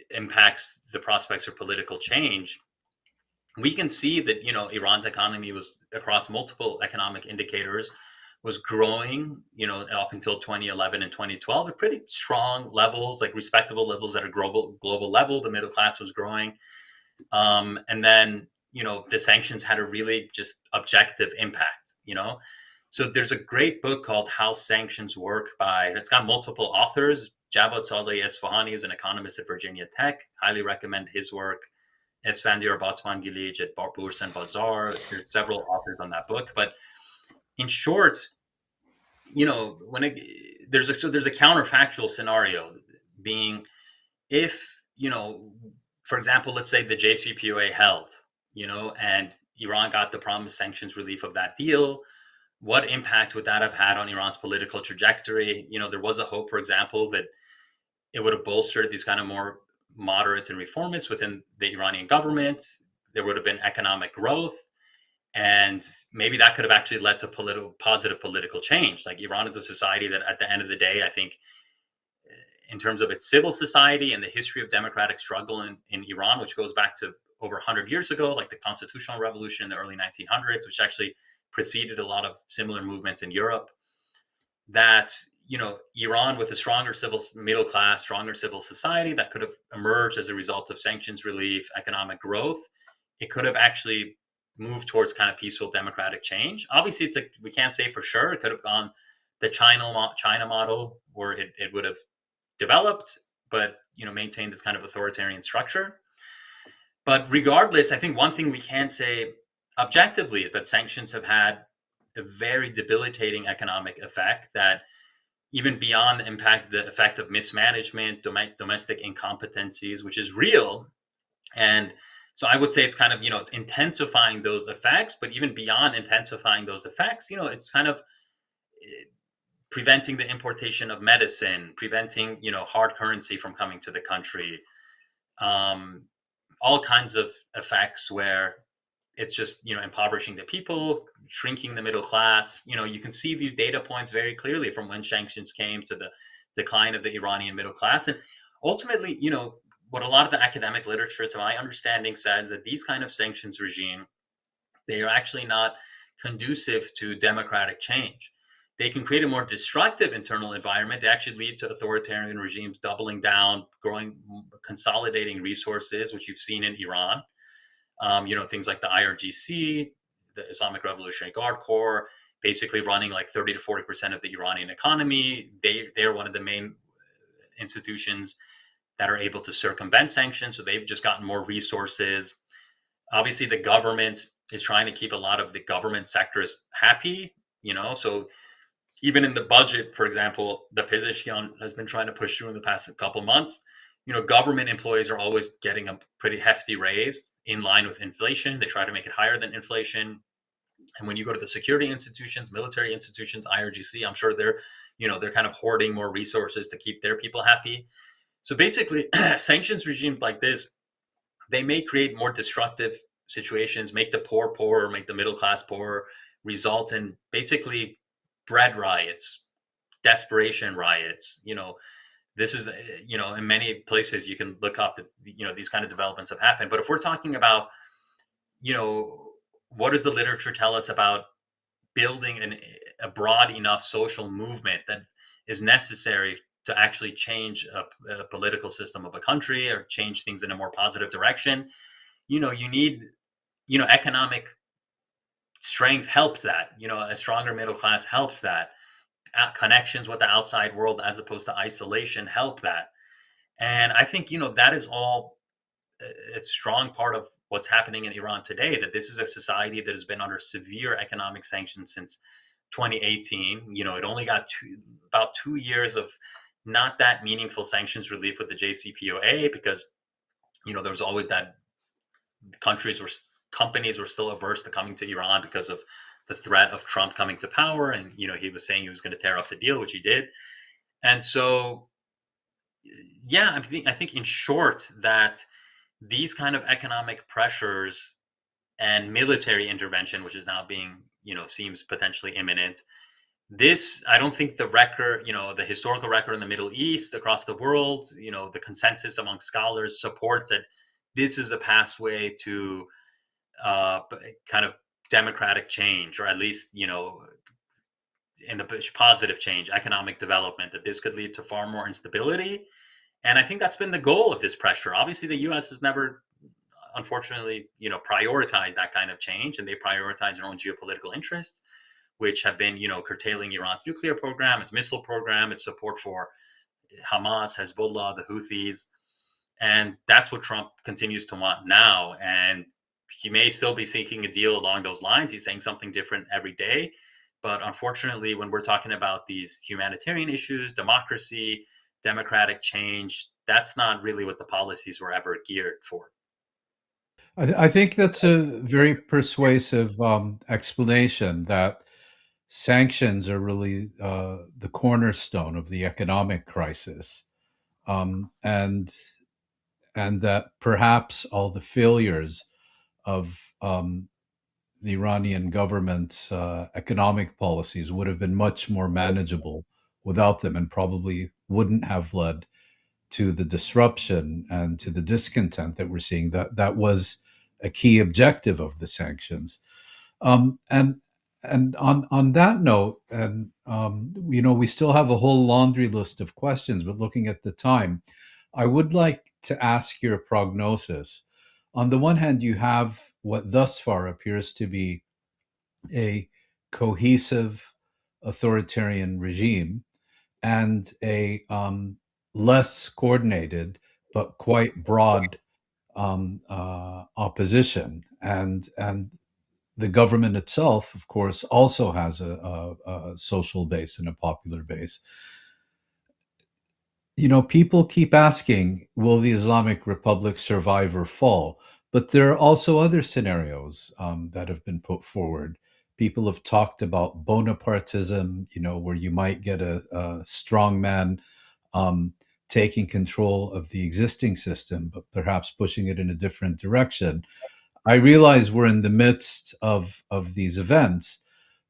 impacts the prospects for political change, we can see that, Iran's economy was, across multiple economic indicators, was growing, up until 2011 and 2012 at pretty strong levels, like respectable levels at a global level. The middle class was growing. And then, the sanctions had a really just objective impact, So there's a great book called How Sanctions Work it's got multiple authors. Javad Saleh Esfahani is an economist at Virginia Tech. Highly recommend his work. Esfandiar Batmangilij at Bourse and Bazaar. There's several authors on that book. But in short, when there's a counterfactual scenario being, if, for example, let's say the JCPOA held, and Iran got the promised sanctions relief of that deal, what impact would that have had on Iran's political trajectory? There was a hope, for example, that it would have bolstered these kind of more moderates and reformists within the Iranian government. There would have been economic growth, and maybe that could have actually led to positive political change. Like, Iran is a society that, at the end of the day, I think, in terms of its civil society and the history of democratic struggle in Iran, which goes back to over 100 years ago, like the constitutional revolution in the early 1900s, which actually preceded a lot of similar movements in Europe, that, Iran, with a stronger middle class, stronger civil society that could have emerged as a result of sanctions relief, economic growth, it could have actually moved towards kind of peaceful democratic change. Obviously, we can't say for sure. It could have gone the China model, where it would have developed, but, maintained this kind of authoritarian structure. But regardless, I think one thing we can say objectively is that sanctions have had a very debilitating economic effect, that even beyond the effect of mismanagement, domestic incompetencies, which is real. And so I would say it's kind of, it's intensifying those effects, but even beyond intensifying those effects, it's kind of preventing the importation of medicine, preventing, hard currency from coming to the country, all kinds of effects where it's just, impoverishing the people, shrinking the middle class. You can see these data points very clearly from when sanctions came to the decline of the Iranian middle class. And ultimately, what a lot of the academic literature, to my understanding, says that these kind of sanctions regime, they are actually not conducive to democratic change. They can create a more destructive internal environment. They actually lead to authoritarian regimes doubling down, growing, consolidating resources, which you've seen in Iran. Things like the IRGC, the Islamic Revolutionary Guard Corps, basically running like 30 to 40% of the Iranian economy. They're one of the main institutions that are able to circumvent sanctions. So they've just gotten more resources. Obviously, the government is trying to keep a lot of the government sectors happy, so even in the budget, for example, the Pezeshkian has been trying to push through in the past couple months. Government employees are always getting a pretty hefty raise in line with inflation. They try to make it higher than inflation. And when you go to the security institutions, military institutions, IRGC, I'm sure they're kind of hoarding more resources to keep their people happy. So basically, sanctions regimes like this, they may create more destructive situations, make the poor poorer, make the middle class poorer, result in basically bread riots, desperation riots. This is, in many places you can look up that, these kind of developments have happened. But if we're talking about, what does the literature tell us about building a broad enough social movement that is necessary to actually change a political system of a country or change things in a more positive direction? You need, economic strength helps that. A stronger middle class helps that. Connections with the outside world as opposed to isolation help that. And I think, that is all a strong part of what's happening in Iran today, that this is a society that has been under severe economic sanctions since 2018. It only got about 2 years of not that meaningful sanctions relief with the JCPOA, because, there was always that companies were still averse to coming to Iran because of the threat of Trump coming to power. And, he was saying he was going to tear up the deal, which he did. And so, yeah, I think in short that these kind of economic pressures and military intervention, which is now being, seems potentially imminent. I don't think the record, the historical record in the Middle East, across the world, the consensus among scholars supports that this is a pathway to kind of democratic change, or at least, in the positive change, economic development, that this could lead to far more instability. And I think that's been the goal of this pressure. Obviously, the U.S. has never, unfortunately, prioritized that kind of change, and they prioritize their own geopolitical interests, which have been, curtailing Iran's nuclear program, its missile program, its support for Hamas, Hezbollah, the Houthis. And that's what Trump continues to want now. And he may still be seeking a deal along those lines. He's saying something different every day. But unfortunately, when we're talking about these humanitarian issues, democracy, democratic change, that's not really what the policies were ever geared for. I think that's a very persuasive explanation that sanctions are really the cornerstone of the economic crisis, and that perhaps all the failures of the Iranian government's economic policies would have been much more manageable without them, and probably wouldn't have led to the disruption and to the discontent that we're seeing. That was a key objective of the sanctions. Um, and and on that note, and we still have a whole laundry list of questions, but looking at the time, I would like to ask your prognosis. On the one hand, you have what thus far appears to be a cohesive authoritarian regime, and a less coordinated but quite broad opposition, and the government itself, of course, also has a social base and a popular base. People keep asking, will the Islamic Republic survive or fall? But there are also other scenarios that have been put forward. People have talked about Bonapartism, where you might get a strong man um, taking control of the existing system, but perhaps pushing it in a different direction. I realize we're in the midst of these events,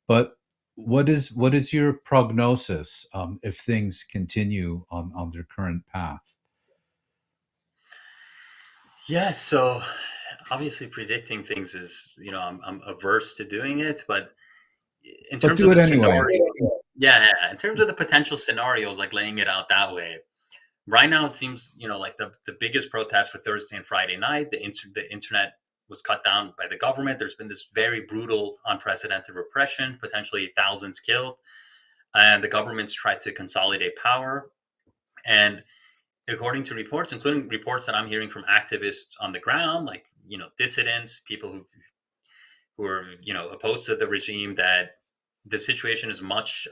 but what is your prognosis if things continue on their current path? Yeah, so obviously predicting things is, I'm averse to doing it, but in But terms do of it the anyway. scenario, yeah, in terms of the potential scenarios, like laying it out that way, right now it seems, like the biggest protest for Thursday and Friday night, the internet was cut down by the government. There's been this very brutal, unprecedented repression, potentially thousands killed, and the government's tried to consolidate power. And according to reports, including reports that I'm hearing from activists on the ground, like, dissidents, people who are, opposed to the regime, that the situation is much,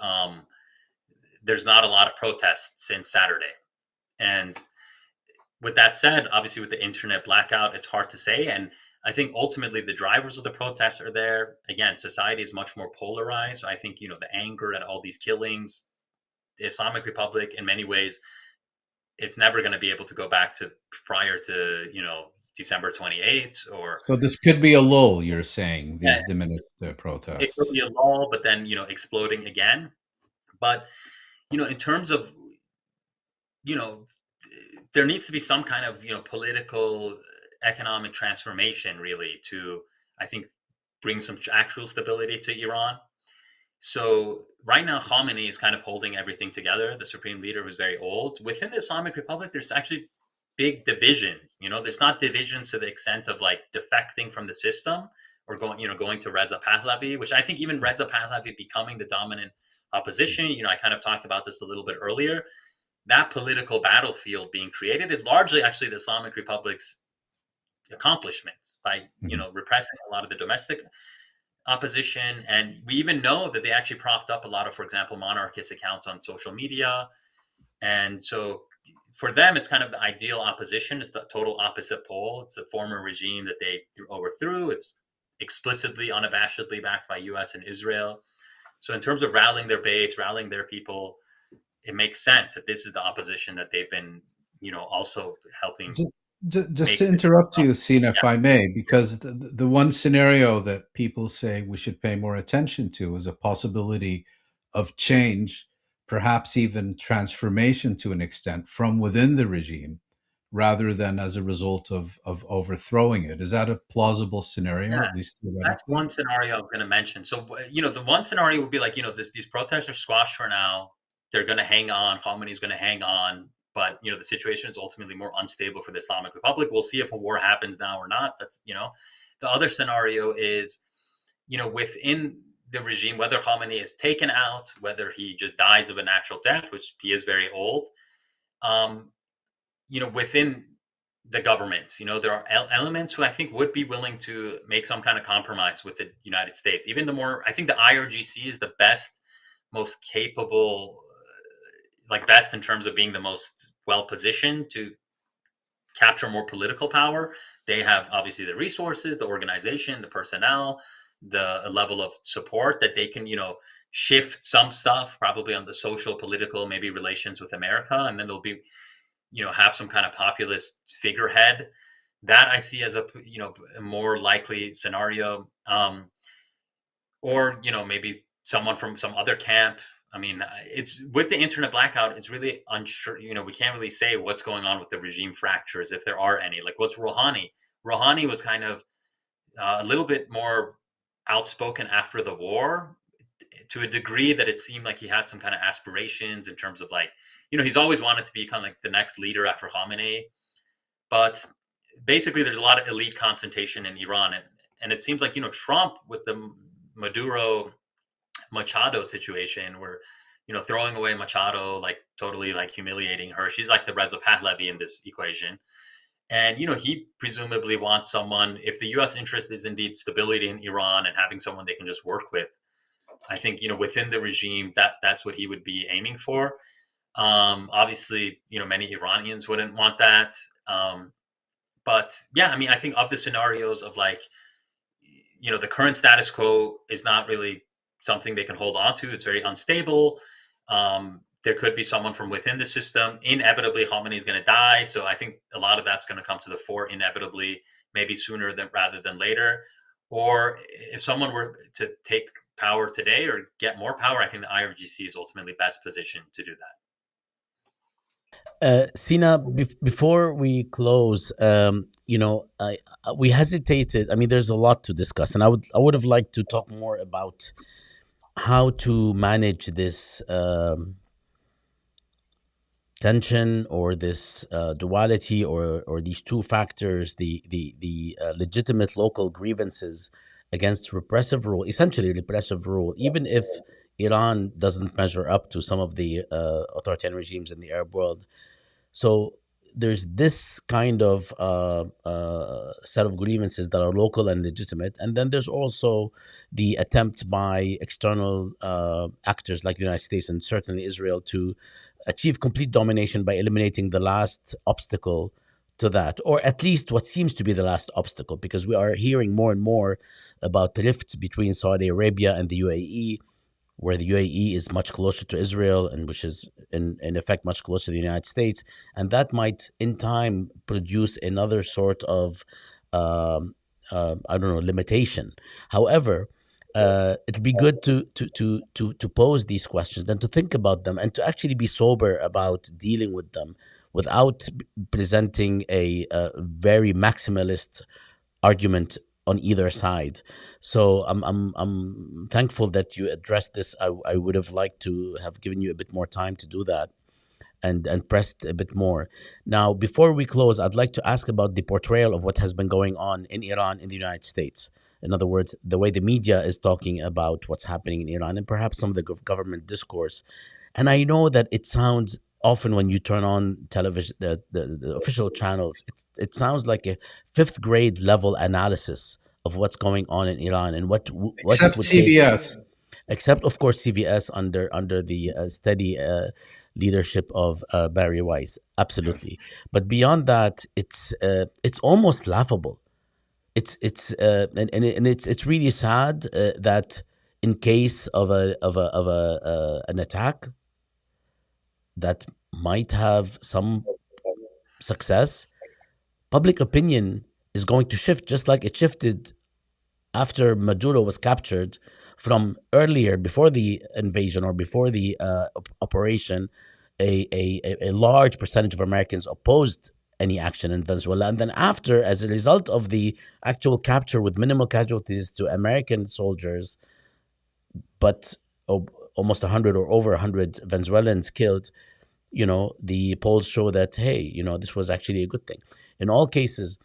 there's not a lot of protests since Saturday. And with that said, obviously with the internet blackout, it's hard to say. And I think ultimately the drivers of the protests are there. Again, society is much more polarized. I think, the anger at all these killings, the Islamic Republic, in many ways, it's never going to be able to go back to prior to, December 28th, or So this could be a lull, you're saying, yeah, these diminished it could protests. be a lull, but then, exploding again. But, in terms of, you know, there needs to be some kind of, political, economic transformation, really, to, I think, bring some actual stability to Iran. So right now, Khamenei is kind of holding everything together. The supreme leader, who's very old. Within the Islamic Republic, there's actually big divisions. There's not divisions to the extent of like defecting from the system, or going to Reza Pahlavi, which I think even Reza Pahlavi becoming the dominant opposition. I kind of talked about this a little bit earlier. That political battlefield being created is largely actually the Islamic Republic's accomplishments by, Mhm. repressing a lot of the domestic opposition. And we even know that they actually propped up a lot of, for example, monarchist accounts on social media. And so for them, it's kind of the ideal opposition. It's the total opposite pole. It's the former regime that they overthrew. It's explicitly, unabashedly backed by US and Israel. So in terms of rallying their base, rallying their people, it makes sense that this is the opposition that they've been, also helping Ju- Just make to this. interrupt you, Sina, if Yeah. I may, because the one scenario that people say we should pay more attention to is a possibility of change, perhaps even transformation to an extent from within the regime, rather than as a result of overthrowing it. Is that a plausible scenario, Yeah, at least that's theoretically? one scenario I was going to mention. So, the one scenario would be like, these protests are squashed for now. They're going to hang on. Khamenei's going to hang on. But, the situation is ultimately more unstable for the Islamic Republic. We'll see if a war happens now or not. The other scenario is, within the regime, whether Khamenei is taken out, whether he just dies of a natural death, which he is very old, um, within the governments, there are elements who I think would be willing to make some kind of compromise with the United States. Even I think the IRGC is the best, most capable, like best in terms of being the most well positioned to capture more political power. They have obviously the resources, the organization, the personnel, the level of support that they can, shift some stuff, probably on the social, political, maybe relations with America, and then they'll be, have some kind of populist figurehead. That I see as a more likely scenario. Or maybe someone from some other camp. I mean, it's with the internet blackout, it's really unsure. We can't really say what's going on with the regime fractures, if there are any. Like, what's Rouhani? Rouhani was kind of a little bit more outspoken after the war, to a degree that it seemed like he had some kind of aspirations in terms of, like, he's always wanted to be kind of like the next leader after Khamenei. But basically, there's a lot of elite concentration in Iran, and it seems like Trump with the Maduro Machado situation, where throwing away Machado, like totally like humiliating her. She's like the Reza Pahlavi in this equation. And he presumably wants someone, if the U.S. interest is indeed stability in Iran and having someone they can just work with. I think within the regime, that's what he would be aiming for. Obviously, many Iranians wouldn't want that. But yeah, I mean, I think of the scenarios of, like, the current status quo is not really something they can hold on to. It's very unstable. There could be someone from within the system. Inevitably, Khamenei is going to die. So I think a lot of that's going to come to the fore inevitably, maybe sooner rather than later. Or if someone were to take power today or get more power, I think the IRGC is ultimately best positioned to do that. Sina, before we close, we hesitated. I mean, there's a lot to discuss, and I would have liked to talk more about how to manage this tension, or this duality, or these two factors, the legitimate local grievances against repressive rule, essentially repressive rule, even if Iran doesn't measure up to some of the authoritarian regimes in the Arab world. So there's this kind of set of grievances that are local and legitimate, and then there's also the attempt by external actors like the United States and certainly Israel to achieve complete domination by eliminating the last obstacle to that, or at least what seems to be the last obstacle, because we are hearing more and more about rifts between Saudi Arabia and the UAE, where the UAE is much closer to Israel, and which is in effect much closer to the United States, and that might in time produce another sort of I don't know, limitation. However, it'll be good to pose these questions and to think about them and to actually be sober about dealing with them without presenting a very maximalist argument on either side. So I'm thankful that you addressed this. I would have liked to have given you a bit more time to do that, and pressed a bit more. Now, before we close, I'd like to ask about the portrayal of what has been going on in Iran in the United States. In other words, the way the media is talking about what's happening in Iran, and perhaps some of the government discourse. And I know that it sounds often, when you turn on television, the official channels, it sounds like a fifth grade level analysis of what's going on in Iran and what it Except would take, CBS. except of course CVS under the steady leadership of Barry Weiss, absolutely. But beyond that, it's almost laughable. It's really sad that in case of an attack that might have some success, public opinion is going to shift, just like it shifted after Maduro was captured, from earlier, before the invasion or before the operation. A large percentage of Americans opposed any action in Venezuela. And then after, as a result of the actual capture with minimal casualties to American soldiers, but almost 100 or over 100 Venezuelans killed, the polls show that, hey, this was actually a good thing. In all cases,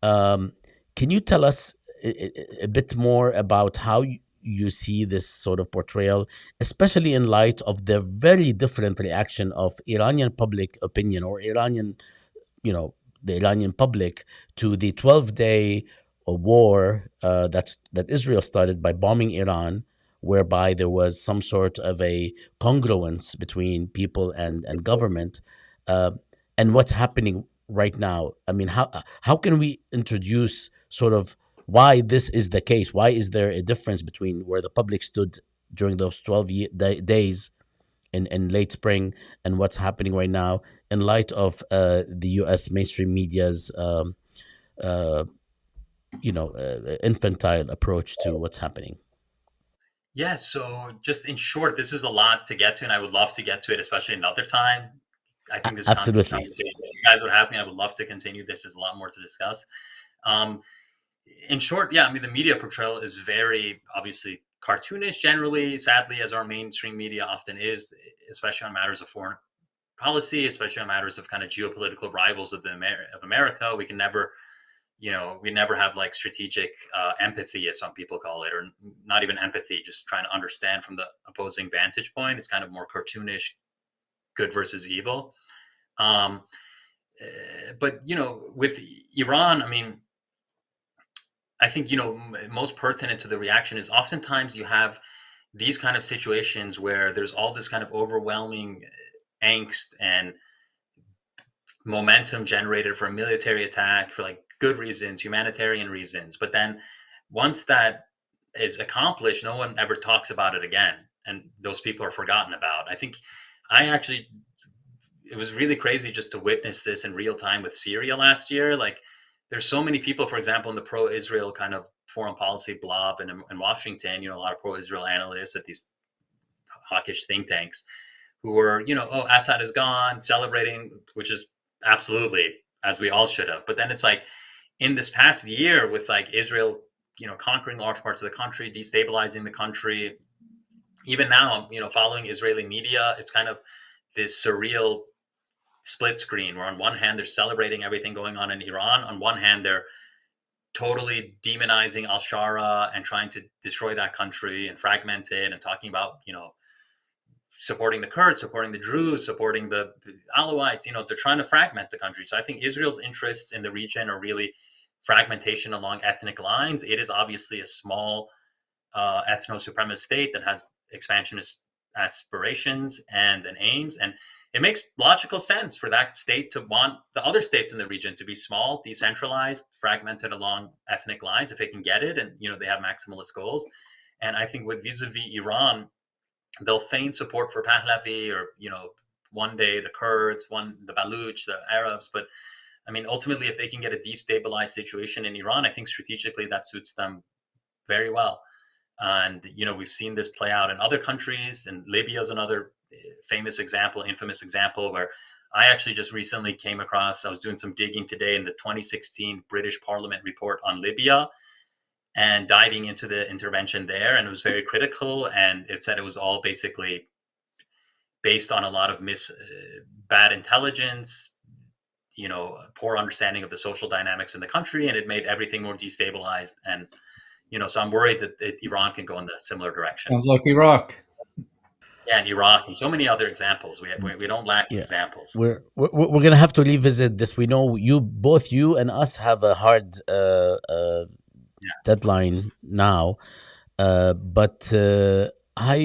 um, can you tell us a bit more about how you see this sort of portrayal, especially in light of the very different reaction of Iranian public opinion, or the Iranian public, to the 12-day war that Israel started by bombing Iran, whereby there was some sort of a congruence between people and government, uh, and what's happening right now. I mean, how can we introduce sort of why this is the case? Why is there a difference between where the public stood during those 12 days in late spring and what's happening right now, in light of the U.S. mainstream media's uh, infantile approach to what's happening? Yeah, so just in short, this is a lot to get to, and I would love to get to it, especially another time. I think this Absolutely. conversation, you guys would have me. I would love to continue this. There's a lot more to discuss. Um, in short, yeah, I mean, the media portrayal is very obviously cartoonish generally, sadly, as our mainstream media often is, especially on matters of foreign policy, especially on matters of kind of geopolitical rivals of of America. We can never, we never have like strategic empathy, as some people call it, or not even empathy, just trying to understand from the opposing vantage point. It's kind of more cartoonish, good versus evil. Um, but with Iran, I mean, I think most pertinent to the reaction is oftentimes you have these kind of situations where there's all this kind of overwhelming angst and momentum generated for a military attack for like good reasons, humanitarian reasons. But then once that is accomplished, no one ever talks about it again. And those people are forgotten about. I think I actually, it was really crazy just to witness this in real time with Syria last year. Like, there's so many people, for example, in the pro-Israel kind of foreign policy blob in Washington, a lot of pro-Israel analysts at these hawkish think tanks who were, oh, Assad is gone, celebrating, which is absolutely, as we all should have. But then it's like in this past year with like Israel, conquering large parts of the country, destabilizing the country. Even now, following Israeli media, it's kind of this surreal split screen where on one hand they're celebrating everything going on in Iran, on one hand they're totally demonizing al-Shara and trying to destroy that country and fragment it, and talking about supporting the Kurds, supporting the Druze, supporting the Alawites. They're trying to fragment the country. So I think Israel's interests in the region are really fragmentation along ethnic lines. It is obviously a small ethno-supremacist state that has expansionist aspirations and aims, and it makes logical sense for that state to want the other states in the region to be small, decentralized, fragmented along ethnic lines if it can get it, and they have maximalist goals. And I think with vis-a-vis Iran, they'll feign support for Pahlavi, or one day the Kurds, the Baluch, the Arabs. But I mean, ultimately, if they can get a destabilized situation in Iran, I think strategically that suits them very well. And we've seen this play out in other countries, and Libya is another famous example, infamous example, where I actually just recently came across, I was doing some digging today in the 2016 British Parliament report on Libya, and diving into the intervention there, and it was very critical, and it said it was all basically based on a lot of bad intelligence, poor understanding of the social dynamics in the country, and it made everything more destabilized. And so I'm worried that Iran can go in a similar direction. Sounds like Iraq. Yeah, and Iraq, and so many other examples. We don't lack Yeah. examples. We're gonna have to revisit this. We know both you and us have a hard deadline now, but I,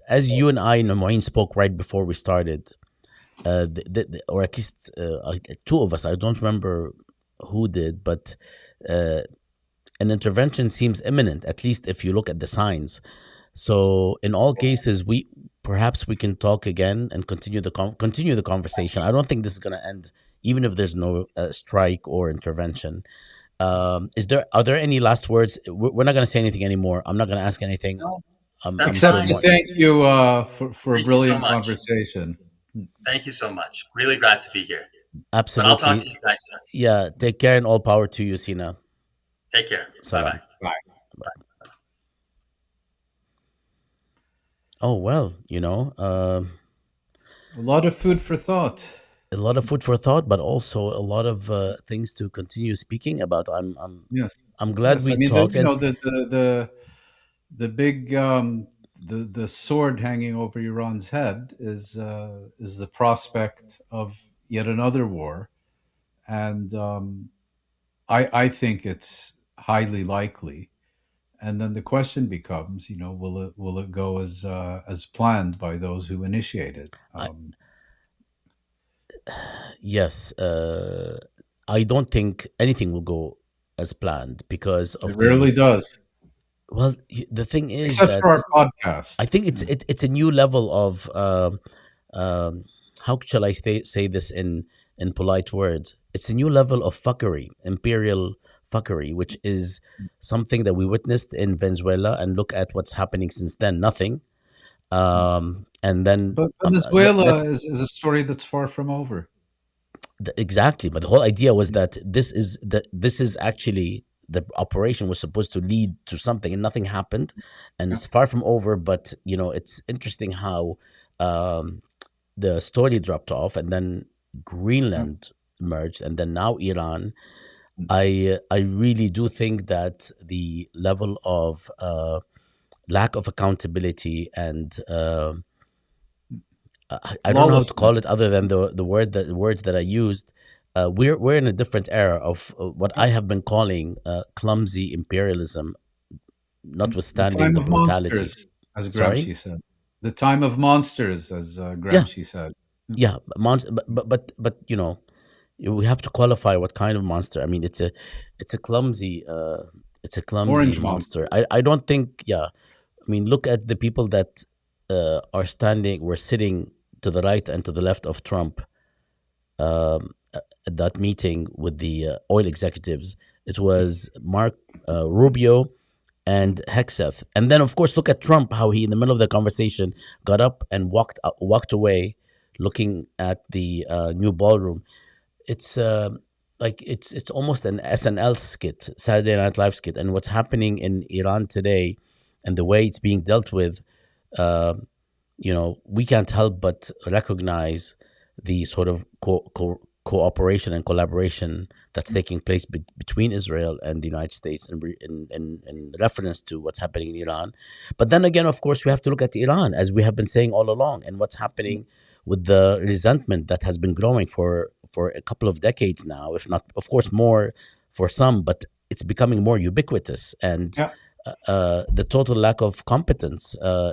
as you and I, Moeen, spoke right before we started, or at least two of us. I don't remember who did, but an intervention seems imminent. At least if you look at the signs. So in all cases, perhaps we can talk again and continue the conversation. I don't think this is going to end, even if there's no strike or intervention. Are there any last words? We're not going to say anything anymore. I'm not going to ask anything. No, Except to thank you for a Thank you so brilliant much. conversation. Thank you so much. Really glad to be here. But I'll talk to Absolutely. you guys soon. Yeah. Take care and all power to you, Sina. Take care. Bye Salam. bye. Bye. Oh, well, A lot of food for thought. a lot of food for thought, but also a lot of things to continue speaking about. Yes. I'm glad Yes. I we mean, talked. And the big the sword hanging over Iran's head is the prospect of yet another war, and I think it's highly likely. And then the question becomes, will it go as planned by those who initiate it? I, yes, I don't think anything will go as planned because It of rarely does, well, the thing is except for that our podcast. I think it's a new level of um, how shall I say this in polite words? It's a new level of fuckery, imperial fuckery, which is something that we witnessed in Venezuela, and look at what's happening since then. Nothing. And then But let's Venezuela is a story that's far from over. exactly. But the whole idea was that this is actually the operation was supposed to lead to something, and nothing happened, and Yeah. it's far from over. But it's interesting how the story dropped off, and then Yeah. Greenland emerged, and then now Iran. I really do think that the level of lack of accountability and I don't know how to Lawlessness. call it other than the words that I used. We're in a different era of what Yeah. I have been calling clumsy imperialism, The notwithstanding time the of brutality. monsters, as Sorry. Gramsci said. The time of monsters, as Yeah, Gramsci said. yeah. But we have to qualify what kind of monster. I mean, it's a clumsy it's a clumsy Orange monster. monsters. I don't think. Yeah, I mean, look at the people that were sitting to the right and to the left of Trump at that meeting with the oil executives. It was Mark Rubio and Hexeth, and then of course look at Trump, how he in the middle of the conversation got up and walked away, looking at the new ballroom. It's like it's almost an SNL skit, Saturday Night Live skit, and what's happening in Iran today, and the way it's being dealt with. Uh, we can't help but recognize the sort of cooperation and collaboration that's taking place between Israel and the United States in reference to what's happening in Iran. But then again, of course, we have to look at Iran, as we have been saying all along, and what's happening with the resentment that has been growing for a couple of decades now, if not, of course, more for some, but it's becoming more ubiquitous. And Yeah. the total lack of competence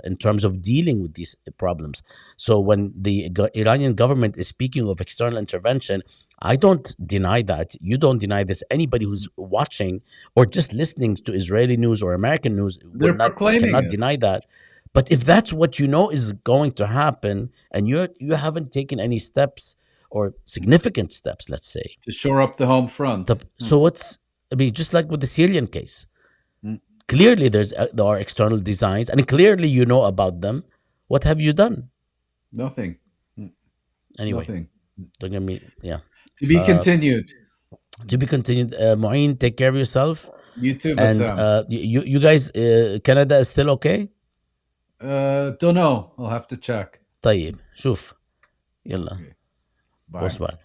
in terms of dealing with these problems. So when the Iranian government is speaking of external intervention, I don't deny that. You don't deny this. Anybody who's watching or just listening to Israeli news or American news They're proclaiming cannot it deny that. But if that's what you know is going to happen, and you haven't taken any steps or significant steps, let's say, to shore up the home front. so what's I mean, just like with the Syrian case, Mm. clearly there are external designs, and clearly you know about them. What have you done? Nothing. Anyway, Nothing. don't get me. Yeah, To be continued. to be continued. Moeen, take care of yourself. You too, And Bassam. you guys, Canada is still okay. Don't know. I'll have to check. طيب شوف يلا Okay. Bye. بوصبال